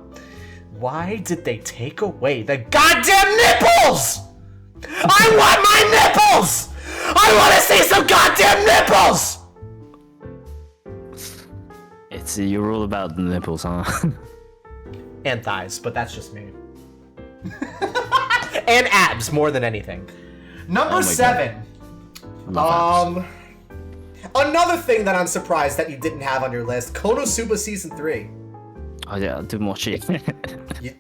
why did they take away the goddamn nipples? I want my nipples! I want to see some goddamn nipples! You're all about the nipples, huh? And thighs, but that's just me. And abs, more than anything. Number 7. Another thing that I'm surprised that you didn't have on your list, Konosuba Season 3. Oh yeah, I didn't watch it.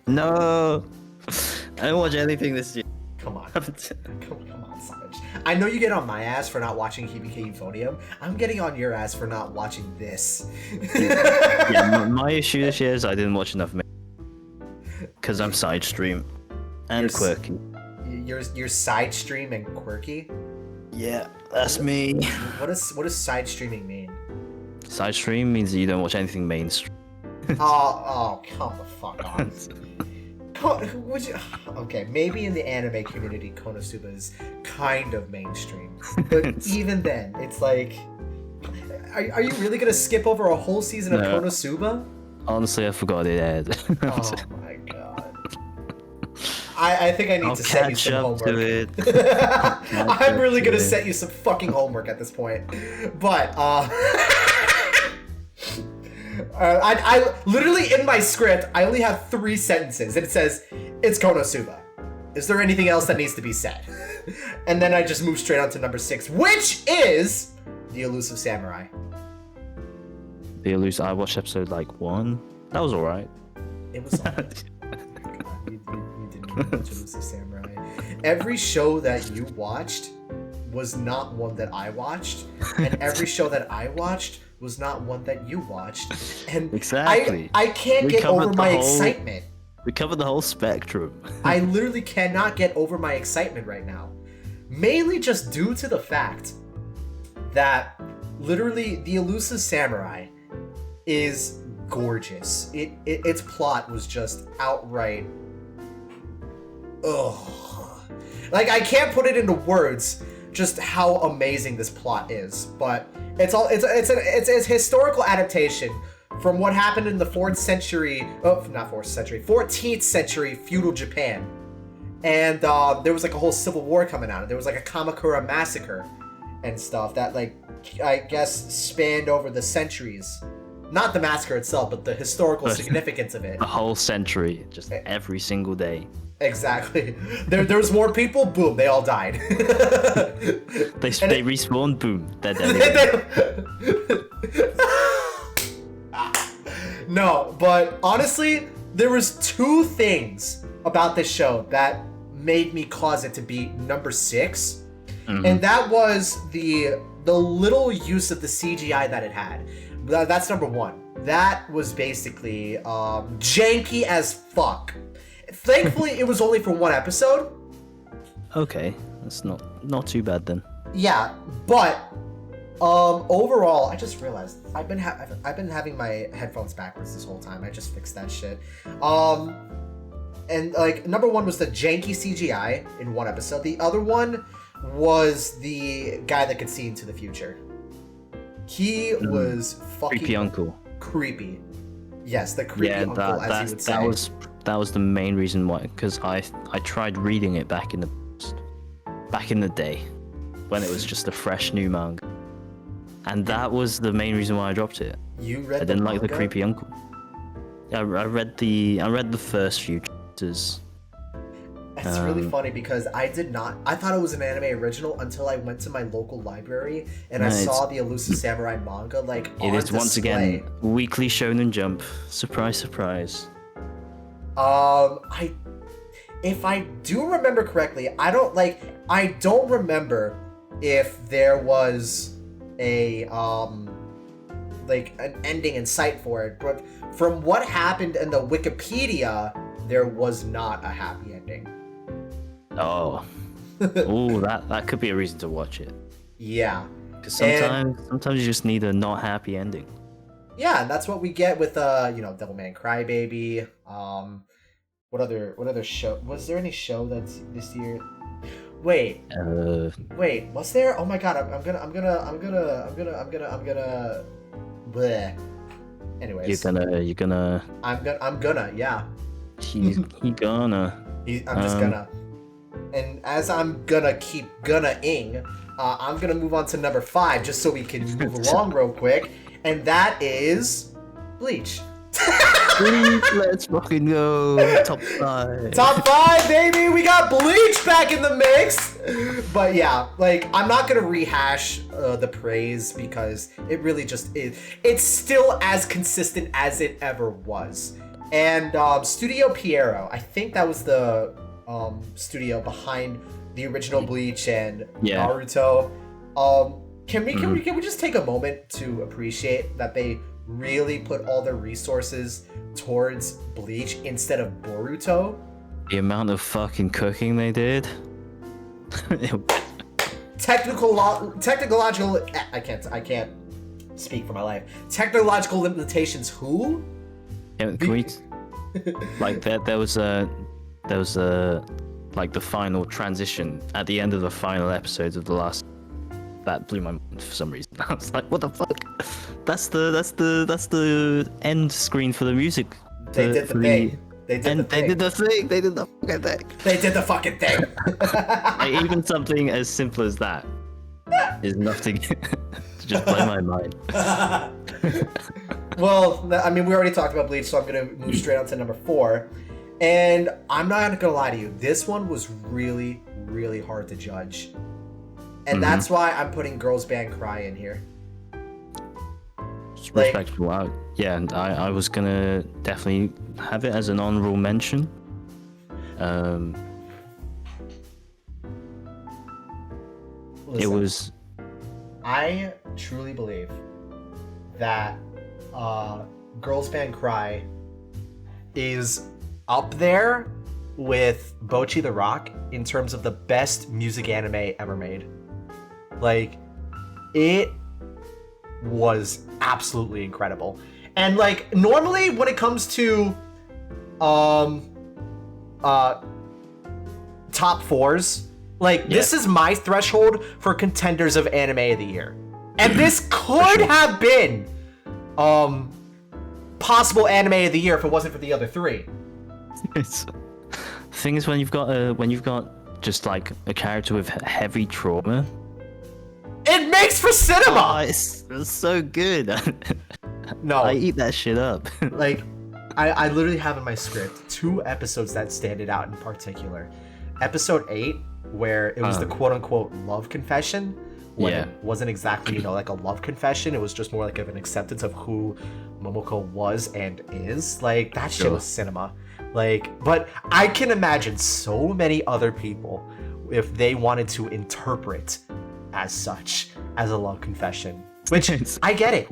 No! I didn't watch anything this year. Come on. Come on, Sumage. I know you get on my ass for not watching Hibike Euphonium. I'm getting on your ass for not watching this. My issue this year is I didn't watch enough because I'm side stream and quirky. You're side stream and quirky? Yeah, that's me. What does side streaming mean? Side stream means that you don't watch anything mainstream. Oh, come the fuck on. Okay, maybe in the anime community, Konosuba is kind of mainstream. But even then, it's like... Are you really gonna skip over a whole season of Konosuba? Honestly, I forgot it aired. Oh my god. I think I need to set you some homework. I'm really gonna set you some fucking homework at this point. But, I literally in my script, I only have 3 sentences, and it says, "It's Konosuba. Is there anything else that needs to be said?" And then I just move straight on to number 6, which is The Elusive Samurai. I watched episode like 1. That was alright. It was. You didn't watch Elusive Samurai. Every show that you watched was not one that I watched, and every show that I watched was not one that you watched. And Exactly. I can't get over my excitement. We covered the whole spectrum. I literally cannot get over my excitement right now. Mainly just due to the fact that literally The Elusive Samurai is gorgeous. Its plot was just outright... Ugh. Like, I can't put it into words just how amazing this plot is, but it's a historical adaptation from what happened in the 14th century feudal Japan. And there was like a whole civil war coming out. There was like a Kamakura massacre and stuff that, like, I guess spanned over the centuries. Not the massacre itself, but the historical significance of it. A whole century, just every single day. Exactly. There's more people, boom, they all died. They respawned, boom, they're dead. No, but honestly, there was 2 things about this show that made me cause it to be number 6. Mm-hmm. And that was the little use of the CGI that it had. That's number 1. That was basically janky as fuck. Thankfully, it was only for 1 episode. Okay, that's not too bad then. Yeah, but overall, I just realized I've been having my headphones backwards this whole time. I just fixed that shit. And like number 1 was the janky CGI in 1 episode. The other one was the guy that could see into the future. He was fucking creepy uncle. Creepy. Yes, the creepy uncle, as you would say. That was the main reason why, because I tried reading it back in the day, when it was just a fresh new manga, and that was the main reason why I dropped it. You read? I didn't like the creepy uncle. I read the first few chapters. It's really funny because I thought it was an anime original until I went to my local library and I saw the Elusive Samurai manga like on display. It is once again Weekly Shonen Jump. Surprise, surprise. If I do remember correctly, I don't remember if there was a like an ending in sight for it, but from what happened in the Wikipedia, there was not a happy ending. Oh. Oh, that could be a reason to watch it. Yeah. Because sometimes you just need a not happy ending. Yeah, and that's what we get with Devilman Crybaby. What other show? Was there any show that's this year? Wait, was there? Oh my god, I'm gonna. Bleh. Anyways. You're gonna. I'm gonna. Yeah. I'm just gonna. And as I'm gonna keep gonna-ing, I'm gonna move on to number 5 just so we can move along real quick, and that is Bleach. Let's fucking go. Top 5. Top 5, baby! We got Bleach back in the mix! But yeah, like, I'm not gonna rehash the praise because it really just is. It's still as consistent as it ever was. And Studio Pierrot, I think that was the studio behind the original Bleach and Naruto. Can we just take a moment to appreciate that they really put all their resources towards Bleach instead of Boruto? The amount of fucking cooking they did. Technological. I can't speak for my life. Technological limitations. Who? Can we? Like there was like the final transition at the end of the final episodes of the last. That blew my mind for some reason. I was like, what the fuck? That's the end screen for the music. They did the thing. They did the thing. They did the fucking thing. They did the fucking thing. Like, even something as simple as that is enough to just blow my mind. Well, I mean, we already talked about Bleach, so I'm gonna move straight on to number 4. And I'm not gonna lie to you, this one was really, really hard to judge. And that's why I'm putting Girls Band Cry in here. It's respectful. And I was gonna definitely have it as an honorable mention. It was. I truly believe that Girls Band Cry is up there with Bocchi the Rock in terms of the best music anime ever made. Like, it was absolutely incredible. And like, normally when it comes to top 4s, like, this is my threshold for contenders of anime of the year. And this could have been possible anime of the year if it wasn't for the other 3. The thing is, when you've got just like a character with heavy trauma, it makes for cinema. Oh, it's so good. No, I eat that shit up. Like, I literally have in my script 2 episodes that stand out in particular. Episode 8, where it was the quote-unquote love confession, when it wasn't exactly, like a love confession. It was just more like of an acceptance of who Momoko was and is. Like, that shit was cinema. Like, but I can imagine so many other people, if they wanted to interpret as such, as a love confession. Which, I get it.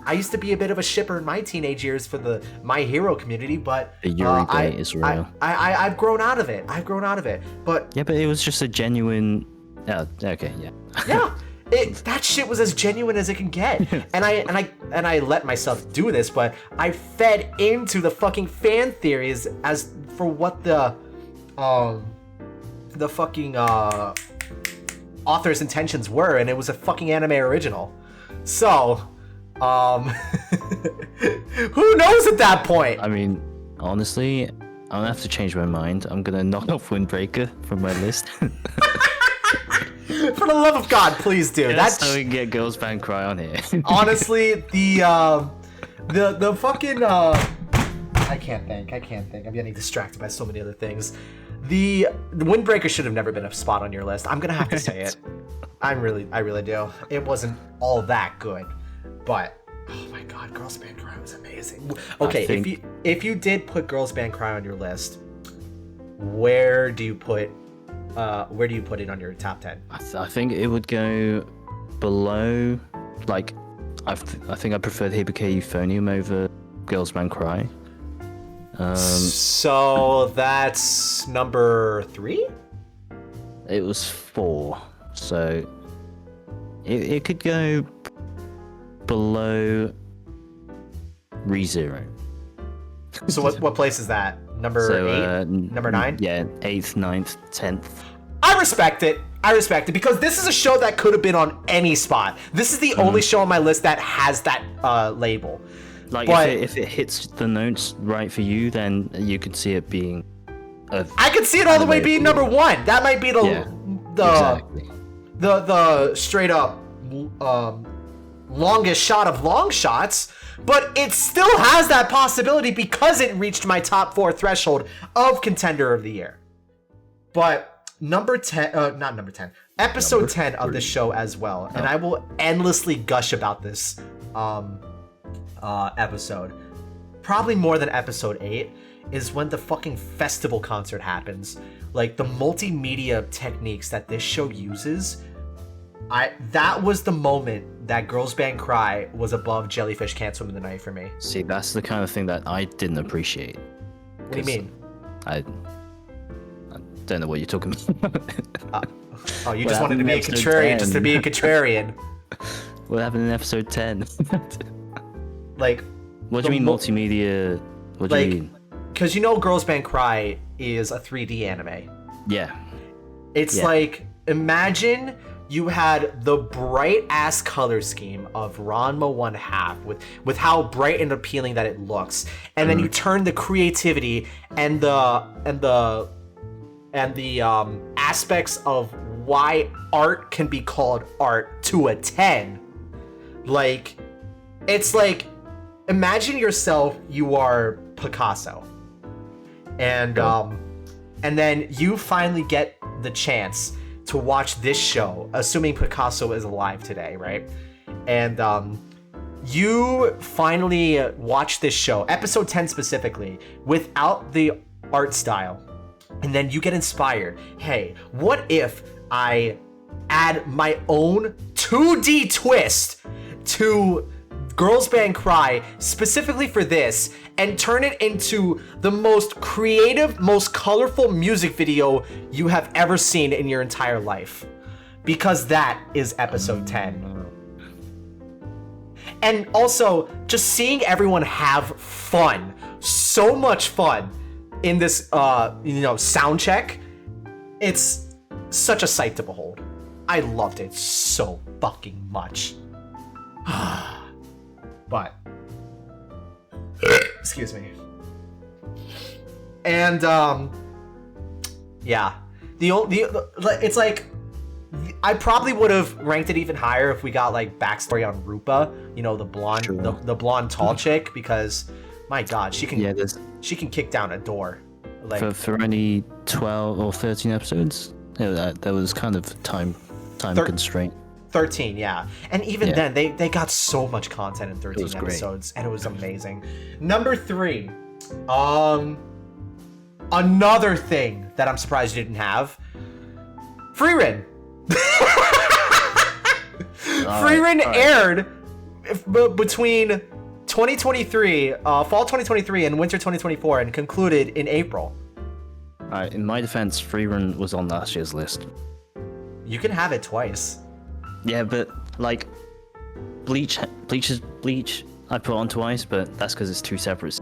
I used to be a bit of a shipper in my teenage years for the My Hero community, but the Yuri date is real. I've grown out of it. But yeah, but it was just a genuine. Okay, yeah. Yeah, that shit was as genuine as it can get. And I let myself do this, but I fed into the fucking fan theories as for what the fucking author's intentions were, and it was a fucking anime original. So. Who knows at that point? I mean, honestly, I'm gonna have to change my mind. I'm gonna knock off Windbreaker from my list. For the love of God, please do. That's so we can get Girls Band Cry on here. Honestly, the fucking I can't think. I'm getting distracted by so many other things. The Windbreaker should have never been a spot on your list. I'm gonna have to say it. I really do. It wasn't all that good. But oh my God, Girls Band Cry was amazing. Okay, if you did put Girls Band Cry on your list, where do you put it on your top 10? I think it would go below. Like, I think I preferred Hibike Euphonium over Girls Band Cry. So that's number 3. It was 4, so it could go below ReZero. So what place is that? Number 8? Number 9? Yeah, 8th, 9th, 10th. I respect it because this is a show that could have been on any spot. This is the only show on my list that has that label. Like, if it hits the notes right for you, then you could see it being. I could see it all the way being number 1. That might be the straight up longest shot of long shots, but it still has that possibility because it reached my top 4 threshold of contender of the year. But episode 10 of the show as well, and I will endlessly gush about this episode, probably more than episode 8, is when the fucking festival concert happens. Like, the multimedia techniques that this show uses, that was the moment that Girls Band Cry was above Jellyfish Can't Swim in the Night for me. See, that's the kind of thing that I didn't appreciate. What do you mean? I don't know what you're talking about. You just wanted to be a contrarian, just to be a contrarian. What happened in episode 10? Like, what do you mean multimedia? What do you mean? Because Girls Band Cry is a 3D anime. Yeah. It's like, imagine you had the bright ass color scheme of Ranma 1/2 with how bright and appealing that it looks, and then you turn the creativity and the aspects of why art can be called art to a 10. Like, it's like imagine yourself, you are Picasso. And then you finally get the chance to watch this show, assuming Picasso is alive today, right? And you finally watch this show, episode 10 specifically, without the art style. And then you get inspired. Hey, what if I add my own 2D twist to Girls Band Cry specifically for this and turn it into the most creative, most colorful music video you have ever seen in your entire life? Because that is episode 10. And also, just seeing everyone have fun, so much fun in this, sound check, it's such a sight to behold. I loved it so fucking much. But, excuse me. And, yeah. It's like, I probably would have ranked it even higher if we got like backstory on Rupa, the blonde, the blonde tall chick, because my God, she can kick down a door. Like for only 12 or 13 episodes, that was kind of time constraint. 13, yeah. And even then, they got so much content in 13 episodes, and it was amazing. Number 3, another thing that I'm surprised you didn't have, Frieren. Frieren aired between 2023, fall 2023 and winter 2024, and concluded in April. In my defense, Frieren was on last year's list. You can have it twice. Yeah, but like Bleach I put on twice, but that's because it's 2 separate.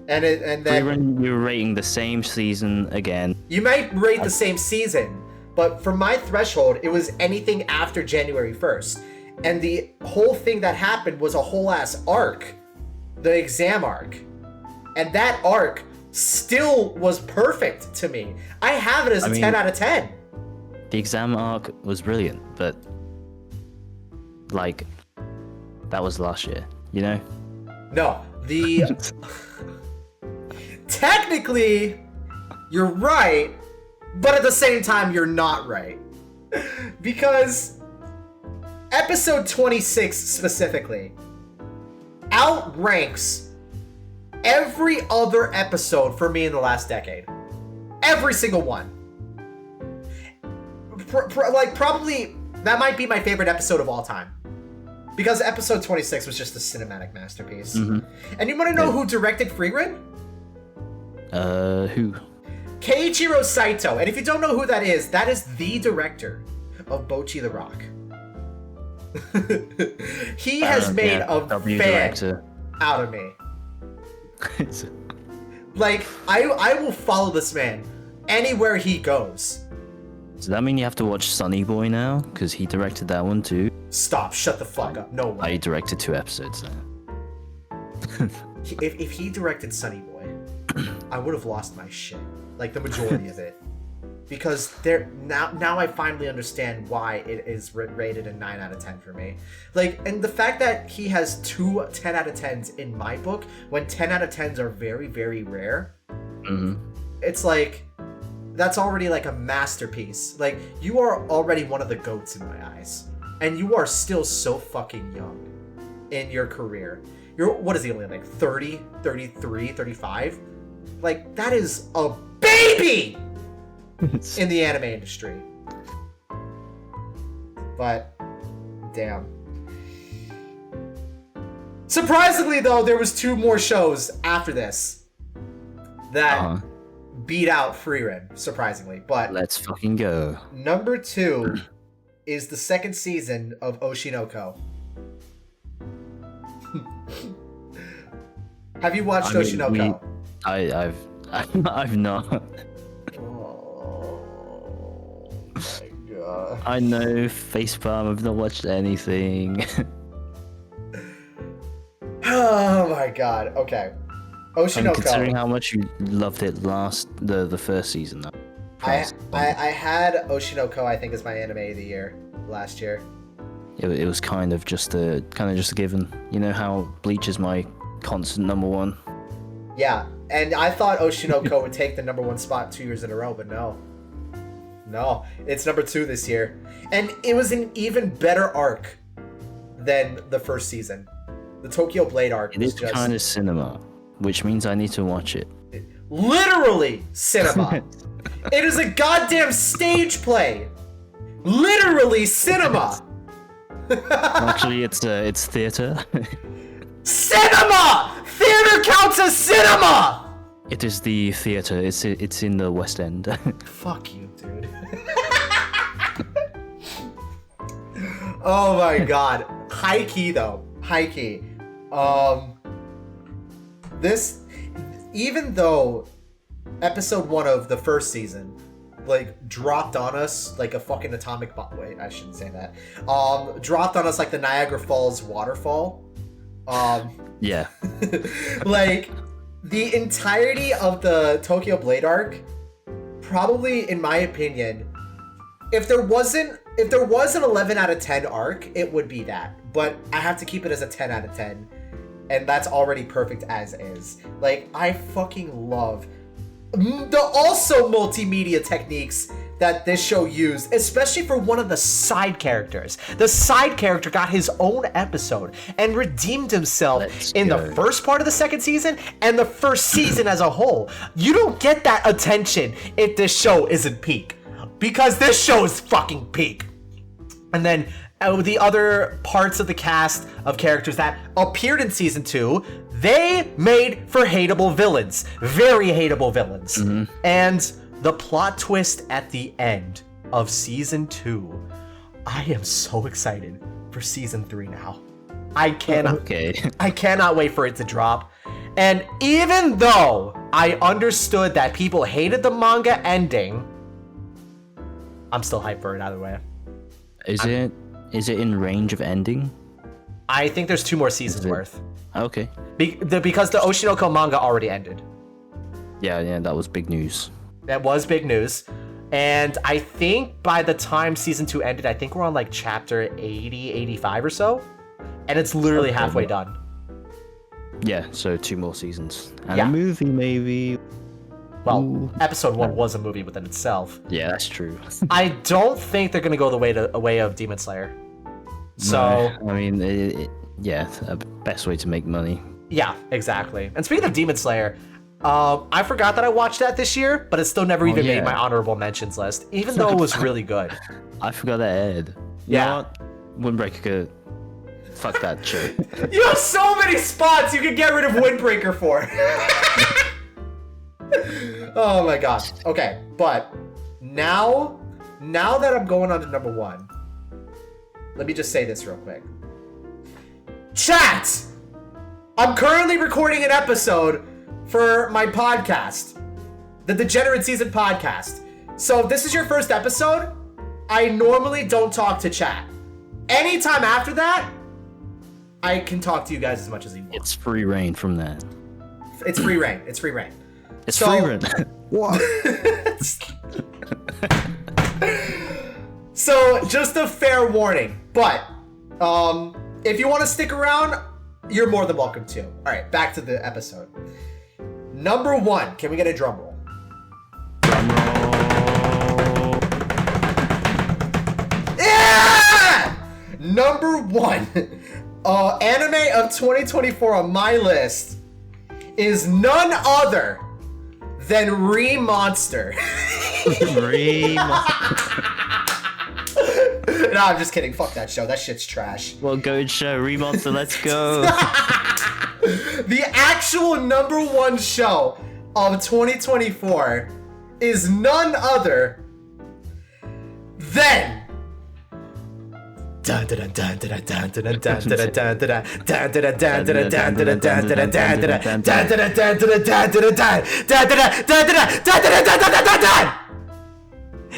And then Frieren, you're rating the same season again. You might rate the same season, but for my threshold, it was anything after January 1st. And the whole thing that happened was a whole ass arc, the exam arc. And that arc still was perfect to me. I have it as a 10 out of 10. The exam arc was brilliant, but like that was last year, No, technically, you're right, but at the same time, you're not right. Because episode 26 specifically outranks every other episode for me in the last decade. Every single one. Probably, that might be my favorite episode of all time. Because episode 26 was just a cinematic masterpiece. Mm-hmm. And you want to know who directed Frieren? Who? Keiichiro Saito. And if you don't know who that is the director of Bocchi the Rock. He has made a fan director out of me. Like, I will follow this man anywhere he goes. Does that mean you have to watch Sunny Boy now? Because he directed that one too. Stop, shut the fuck up. No way. I directed 2 episodes now. If he directed Sunny Boy, I would have lost my shit. Like, the majority of it. Because now I finally understand why it is rated a 9 out of 10 for me. Like, and the fact that he has 2 10 out of 10s in my book, when 10 out of 10s are very, very rare, it's like, that's already like a masterpiece. Like, you are already one of the GOATs in my eyes. And you are still so fucking young in your career. What is he, only like 30, 33, 35? Like, that is a baby in the anime industry. But, damn. Surprisingly, though, there was 2 more shows after this that beat out Frieren, surprisingly. But let's fucking go. Number 2 is the 2nd season of Oshinoko. Have you watched Oshinoko? I've not. Oh my God. I know, facepalm, I've not watched anything. Oh my God. Okay. Oshinoko. And considering how much you loved it the first season, though. I had Oshinoko, I think, as my anime of the year last year. it was kind of just a given. You know how Bleach is my constant number one. Yeah, and I thought Oshinoko would take the number 1 spot 2 years in a row, but no. No, it's number 2 this year. And it was an even better arc than the first season. The Tokyo Blade arc was It is just... kind of cinema, which means I need to watch it. Literally cinema. It is a goddamn stage play. Literally cinema. Actually, it's theater. Cinema! Theater counts as cinema! It is the theater. It's in the West End. Fuck you, dude. Oh my god. High key though. High key. This, even though episode 1 of the first season like dropped on us like a fucking atomic bomb. Wait, I shouldn't say that. Dropped on us like the Niagara Falls waterfall. Yeah. Like the entirety of the Tokyo Blade arc, probably in my opinion, if there was an 11 out of 10 arc, it would be that. But I have to keep it as a 10 out of 10. And that's already perfect as is. Like, I fucking love the also multimedia techniques that this show used, especially for one of the side characters. The side character got his own episode and redeemed himself the first part of the second season and the first season as a whole. You don't get that attention if this show isn't peak. Because this show is fucking peak. And then the other parts of the cast of characters that appeared in season 2, they made for hateable villains. Very hateable villains. Mm-hmm. And the plot twist at the end of season 2, I am so excited for season 3 now. I cannot wait for it to drop. And even though I understood that people hated the manga ending, I'm still hyped for it either way. Is it in range of ending? I think there's 2 more seasons worth. Okay. Because the Oshinoko manga already ended. Yeah, that was big news. That was big news. And I think by the time season 2 ended, I think we're on like chapter 80, 85 or so. And it's literally halfway done. Yeah, so 2 more seasons. And Yeah. a movie maybe. Well, Ooh. episode 1 was a movie within itself. Yeah, that's true. I don't think they're gonna go the way of Demon Slayer. So No, I mean, a best way to make money. yeah, exactly. And speaking of Demon Slayer, I forgot that I watched that this year, but it still never even made my honorable mentions list, even though it was really good. I forgot that aired. You know what? Windbreaker, fuck that show. You have so many spots you could get rid of Windbreaker for. Oh my gosh. Okay, but now that I'm going on to number 1, let me just say this real quick. Chat! I'm currently recording an episode for my podcast, the Degenerate Season podcast. So if this is your first episode, I normally don't talk to chat. Anytime after that, I can talk to you guys as much as you want. It's free reign from that. It's free reign. It's free reign. It's free reign. What? So, just a fair warning. But, if you want to stick around, you're more than welcome to. Alright, back to the episode. Number 1. Can we get a drum roll? Yeah! Number 1. Anime of 2024 on my list is none other than Re-Monster. No, I'm just kidding. Fuck that show. That shit's trash. Well, go show. Remonster, let's go. The actual number 1 show of 2024 is none other than...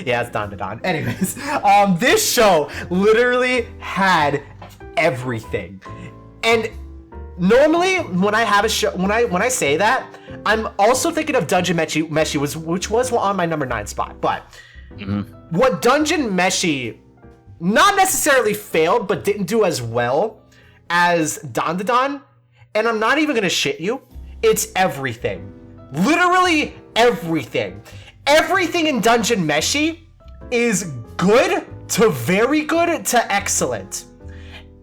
Yeah, it's Don to Don. Anyways, this show literally had everything. And normally when I have a show, when I say that, I'm also thinking of Dungeon Meshi, which was on my number 9 spot. But what Dungeon Meshi not necessarily failed, but didn't do as well as Dandadan. And I'm not even gonna shit you. It's everything. Literally everything. Everything in Dungeon Meshi is good to very good to excellent.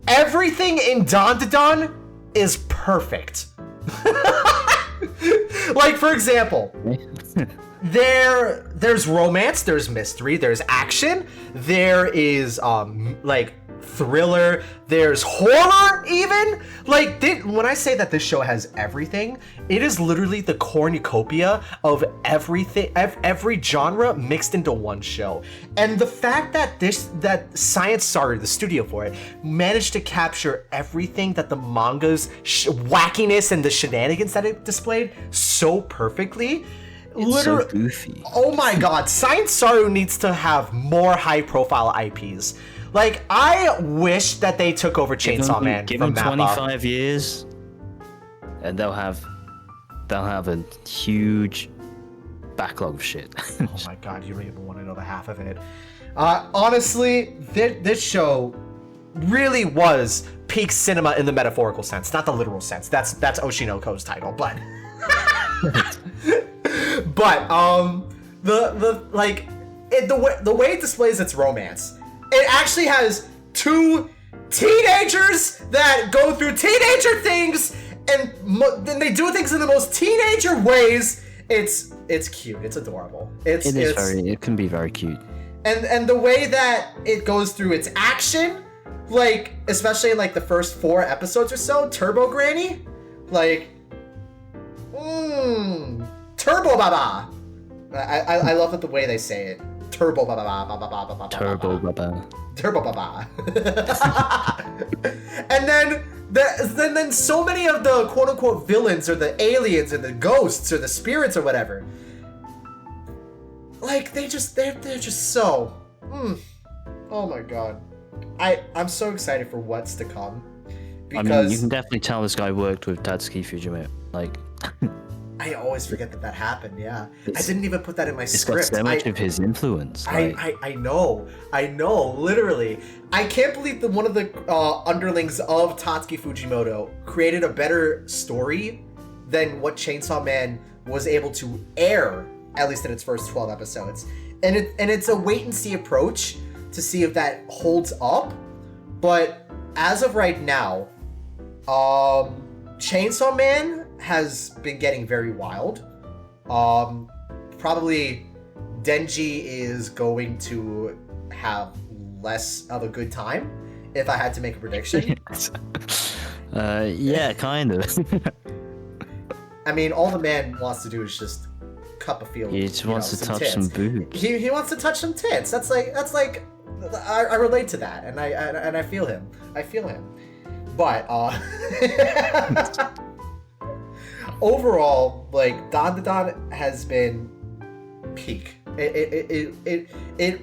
Everything in Dandadan is perfect. Like, for example, there's romance, there's mystery, there's action, there is like thriller, there's horror even. Like, when I say that this show has everything, it is literally the cornucopia of everything, every genre mixed into one show. And the fact that Science Saru, the studio for it, managed to capture everything that the manga's wackiness and the shenanigans that it displayed so perfectly. It's so goofy. Oh my god, Science Saru needs to have more high-profile IPs. Like, I wish that they took over Chainsaw Man give from them Mappa. 25 years, and they'll have a huge backlog of shit. Oh my god, you don't even want to know the half of it. Honestly, this show really was peak cinema in the metaphorical sense, not the literal sense. That's Oshinoko's title, but but the way it displays its romance, it actually has two teenagers that go through teenager things, and then they do things in the most teenager ways. It's cute. It's adorable. It can be very cute. And the way that it goes through its action, like, especially in like the first 4 episodes or so, Turbo Granny, like, Turbo Baba. I love it the way they say it. Turbo Baba Baba Baba Baba. Turbo Baba. Turbo Baba. And then so many of the quote unquote villains or the aliens and the ghosts or the spirits or whatever, like, they're just so oh my god. I'm so excited for what's to come, because I mean, you can definitely tell this guy worked with Tatsuki Fujimoto. Like, I always forget that happened. Yeah, I didn't even put that in my it's script. got so much of his influence. Like, I know, literally. I can't believe that one of the underlings of Tatsuki Fujimoto created a better story than what Chainsaw Man was able to air, at least in its first 12 episodes. And it's a wait and see approach to see if that holds up. But as of right now, Chainsaw Man has been getting very wild. Probably Denji is going to have less of a good time, if I had to make a prediction. yeah, kind of. I mean, all the man wants to do is just cup a feel. He just wants to touch tits. some boobs. He wants to touch some tits. That's like I relate to that, and I feel him. But overall, like, Dandadan has been peak. It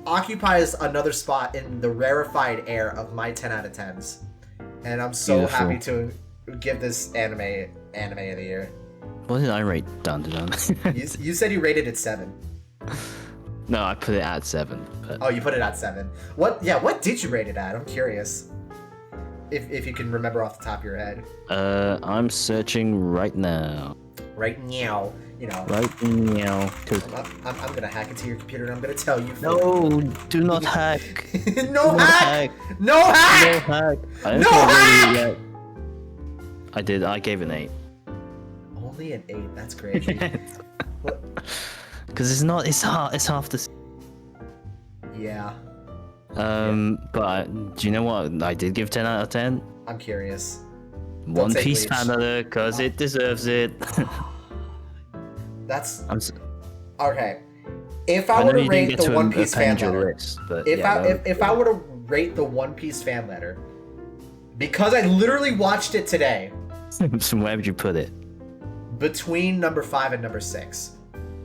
occupies another spot in the rarefied air of my 10 out of 10s, and I'm so Beautiful. happy to give this anime of the year. What did I rate Dandadan? You said you rated it 7. No, I put it at 7. But... Oh, you put it at 7. What did you rate it at? I'm curious. If you can remember off the top of your head. I'm searching right now. Right now, you know. Right now. Cause... I'm gonna hack into your computer and I'm gonna tell you. No, do not hack. No hack! No hack! No hack! I No haven't hack! rated it yet. I did. I gave it an 8. Only an 8. That's crazy. Because it's not. It's half the. Yeah. But do you know what? I did give 10 out of 10. I'm curious. One take Piece leads. fan alert, because it deserves it. That's I'm s- okay. If I I were know to you rate didn't the get to One Piece fan append your letter, list, but if yeah, if I were to rate the One Piece fan letter, because I literally watched it today, so where would you put it? between number 5 and number 6,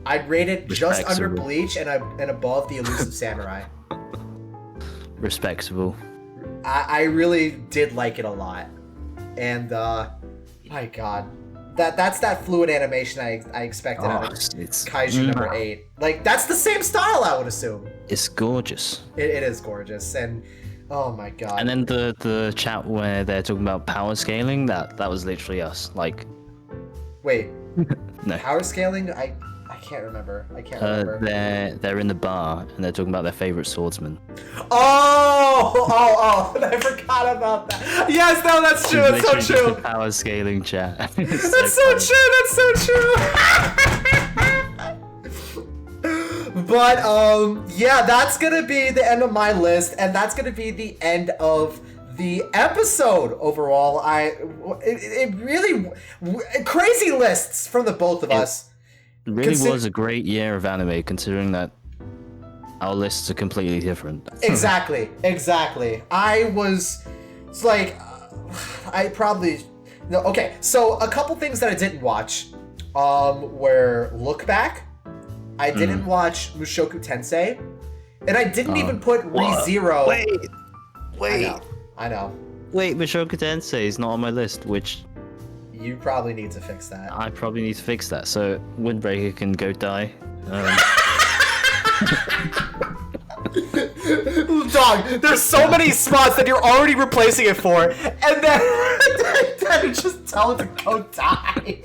I'd rate it just under Respectable. Bleach and above the Elusive Samurai. Respectable. I really did like it a lot, and my god, That's that fluid animation I expected out of it's Kaiju number 8. Like, that's the same style, I would assume. It's gorgeous. It is gorgeous, and oh my god. And then the chat where they're talking about power scaling, that was literally us. Like, wait, no. power scaling? I can't remember. I can't remember. They're in the bar and they're talking about their favorite swordsman. Oh! I forgot about that. Yes, no, that's true. That's so Literally just true. a power scaling chat. That's so true. That's so true. But yeah, that's gonna be the end of my list, and that's gonna be the end of the episode overall. It really crazy lists from the both of us. It really was a great year of anime, considering that our lists are completely different. Exactly. Okay, so a couple things that I didn't watch were Look Back. I didn't watch Mushoku Tensei, and I didn't even put ReZero. Wait. I know. Wait, Mushoku Tensei is not on my list, which You probably need to fix that. I probably need to fix that, so Windbreaker can go die. Dog, there's so many spots that you're already replacing it for, and then you just tell it to go die.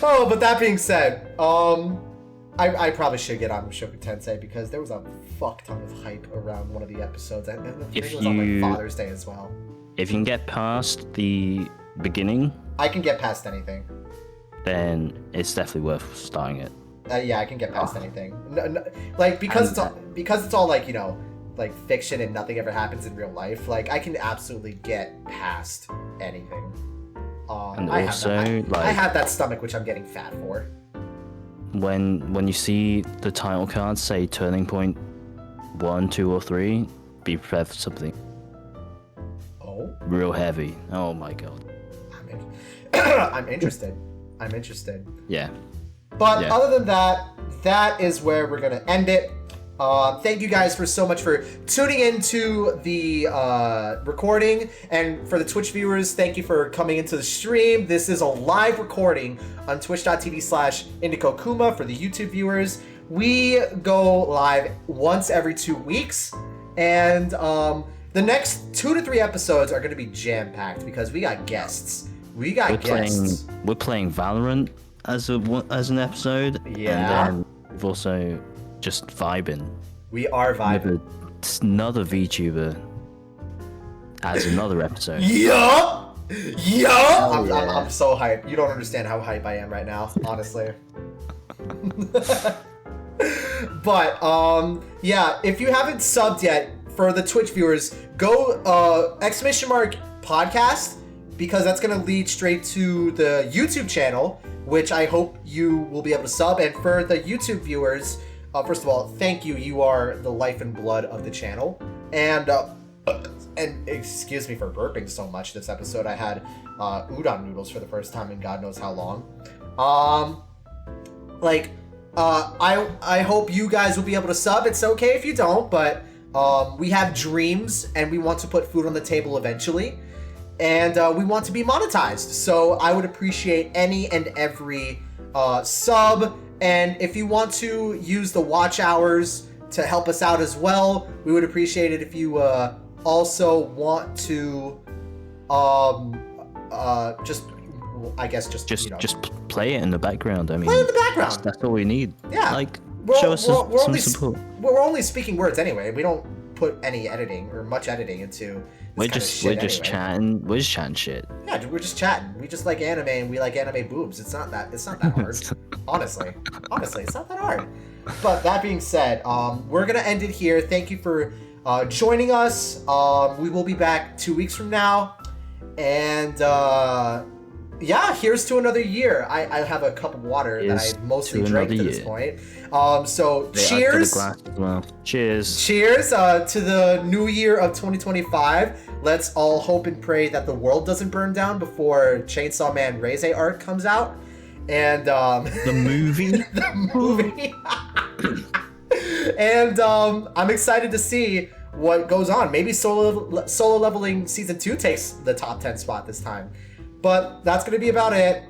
Oh, but that being said, I probably should get on Mushoku Tensei because there was a fuck ton of hype around one of the episodes. I think it was on like Father's Day as well. If you can get past the beginning, I can get past anything. Then it's definitely worth starting it. Yeah, I can get past anything. No, like because it's all like, you know, like fiction and nothing ever happens in real life. Like I can absolutely get past anything. And I also, I have that stomach which I'm getting fat for. When you see the title cards say turning point 1, 2, or 3, be prepared for something real heavy. Oh my god. I'm interested. Yeah. But other than that, that is where we're gonna end it. Thank you guys for so much for tuning into the recording, and for the Twitch viewers, thank you for coming into the stream. This is a live recording on twitch.tv/IndicoKuma. For the YouTube viewers, we go live once every 2 weeks, and the next 2 to 3 episodes are going to be jam-packed because we got guests. We're playing Valorant as an episode, yeah, and then we've also just vibing. We are vibing. Another VTuber as another episode. Yup! Yeah. I'm so hyped. You don't understand how hype I am right now, honestly. But yeah, if you haven't subbed yet, for the Twitch viewers, go !podcast, because that's gonna lead straight to the YouTube channel, which I hope you will be able to sub. And for the YouTube viewers, first of all, thank you. You are the life and blood of the channel. And excuse me for burping so much this episode. I had udon noodles for the first time in God knows how long. I hope you guys will be able to sub. It's okay if you don't, but we have dreams and we want to put food on the table eventually. And we want to be monetized. So I would appreciate any and every sub. And if you want to use the watch hours to help us out as well, we would appreciate it if you also want to just play it in the background. I mean, play it in the background. That's all we need. Yeah. Like, show us some support. We're only speaking words anyway. We don't put any editing or much editing into We're just chatting. We're just chatting shit. Yeah, we're just chatting. We just like anime and we like anime boobs. It's not that hard. Honestly, it's not that hard. But that being said, we're gonna end it here. Thank you for joining us. We will be back 2 weeks from now, and yeah, here's to another year. I have a cup of water that I mostly drank to this point. So cheers. Cheers to the new year of 2025. Let's all hope and pray that the world doesn't burn down before Chainsaw Man Reize art comes out. And the movie. The movie. And I'm excited to see what goes on. Maybe solo leveling season 2 takes the top 10 spot this time. But that's gonna be about it.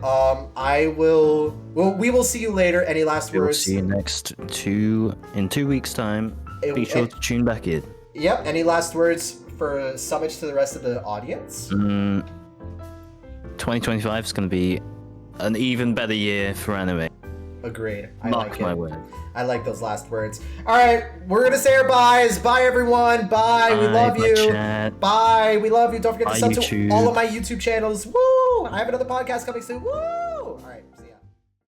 We will see you later. Any last We'll words? see you in 2 weeks' time. Be sure to tune back in. Yep. Any last words for Sumage to the rest of the audience? 2025 is going to be an even better year for anime. Agreed. Mark my word. I like those last words. All right, we're gonna say our byes. Bye, everyone. Bye. We love you. Chat. Bye. We love you. Don't forget to Bye, sub to YouTube. all of my YouTube channels. Woo! I have another podcast coming soon. Woo!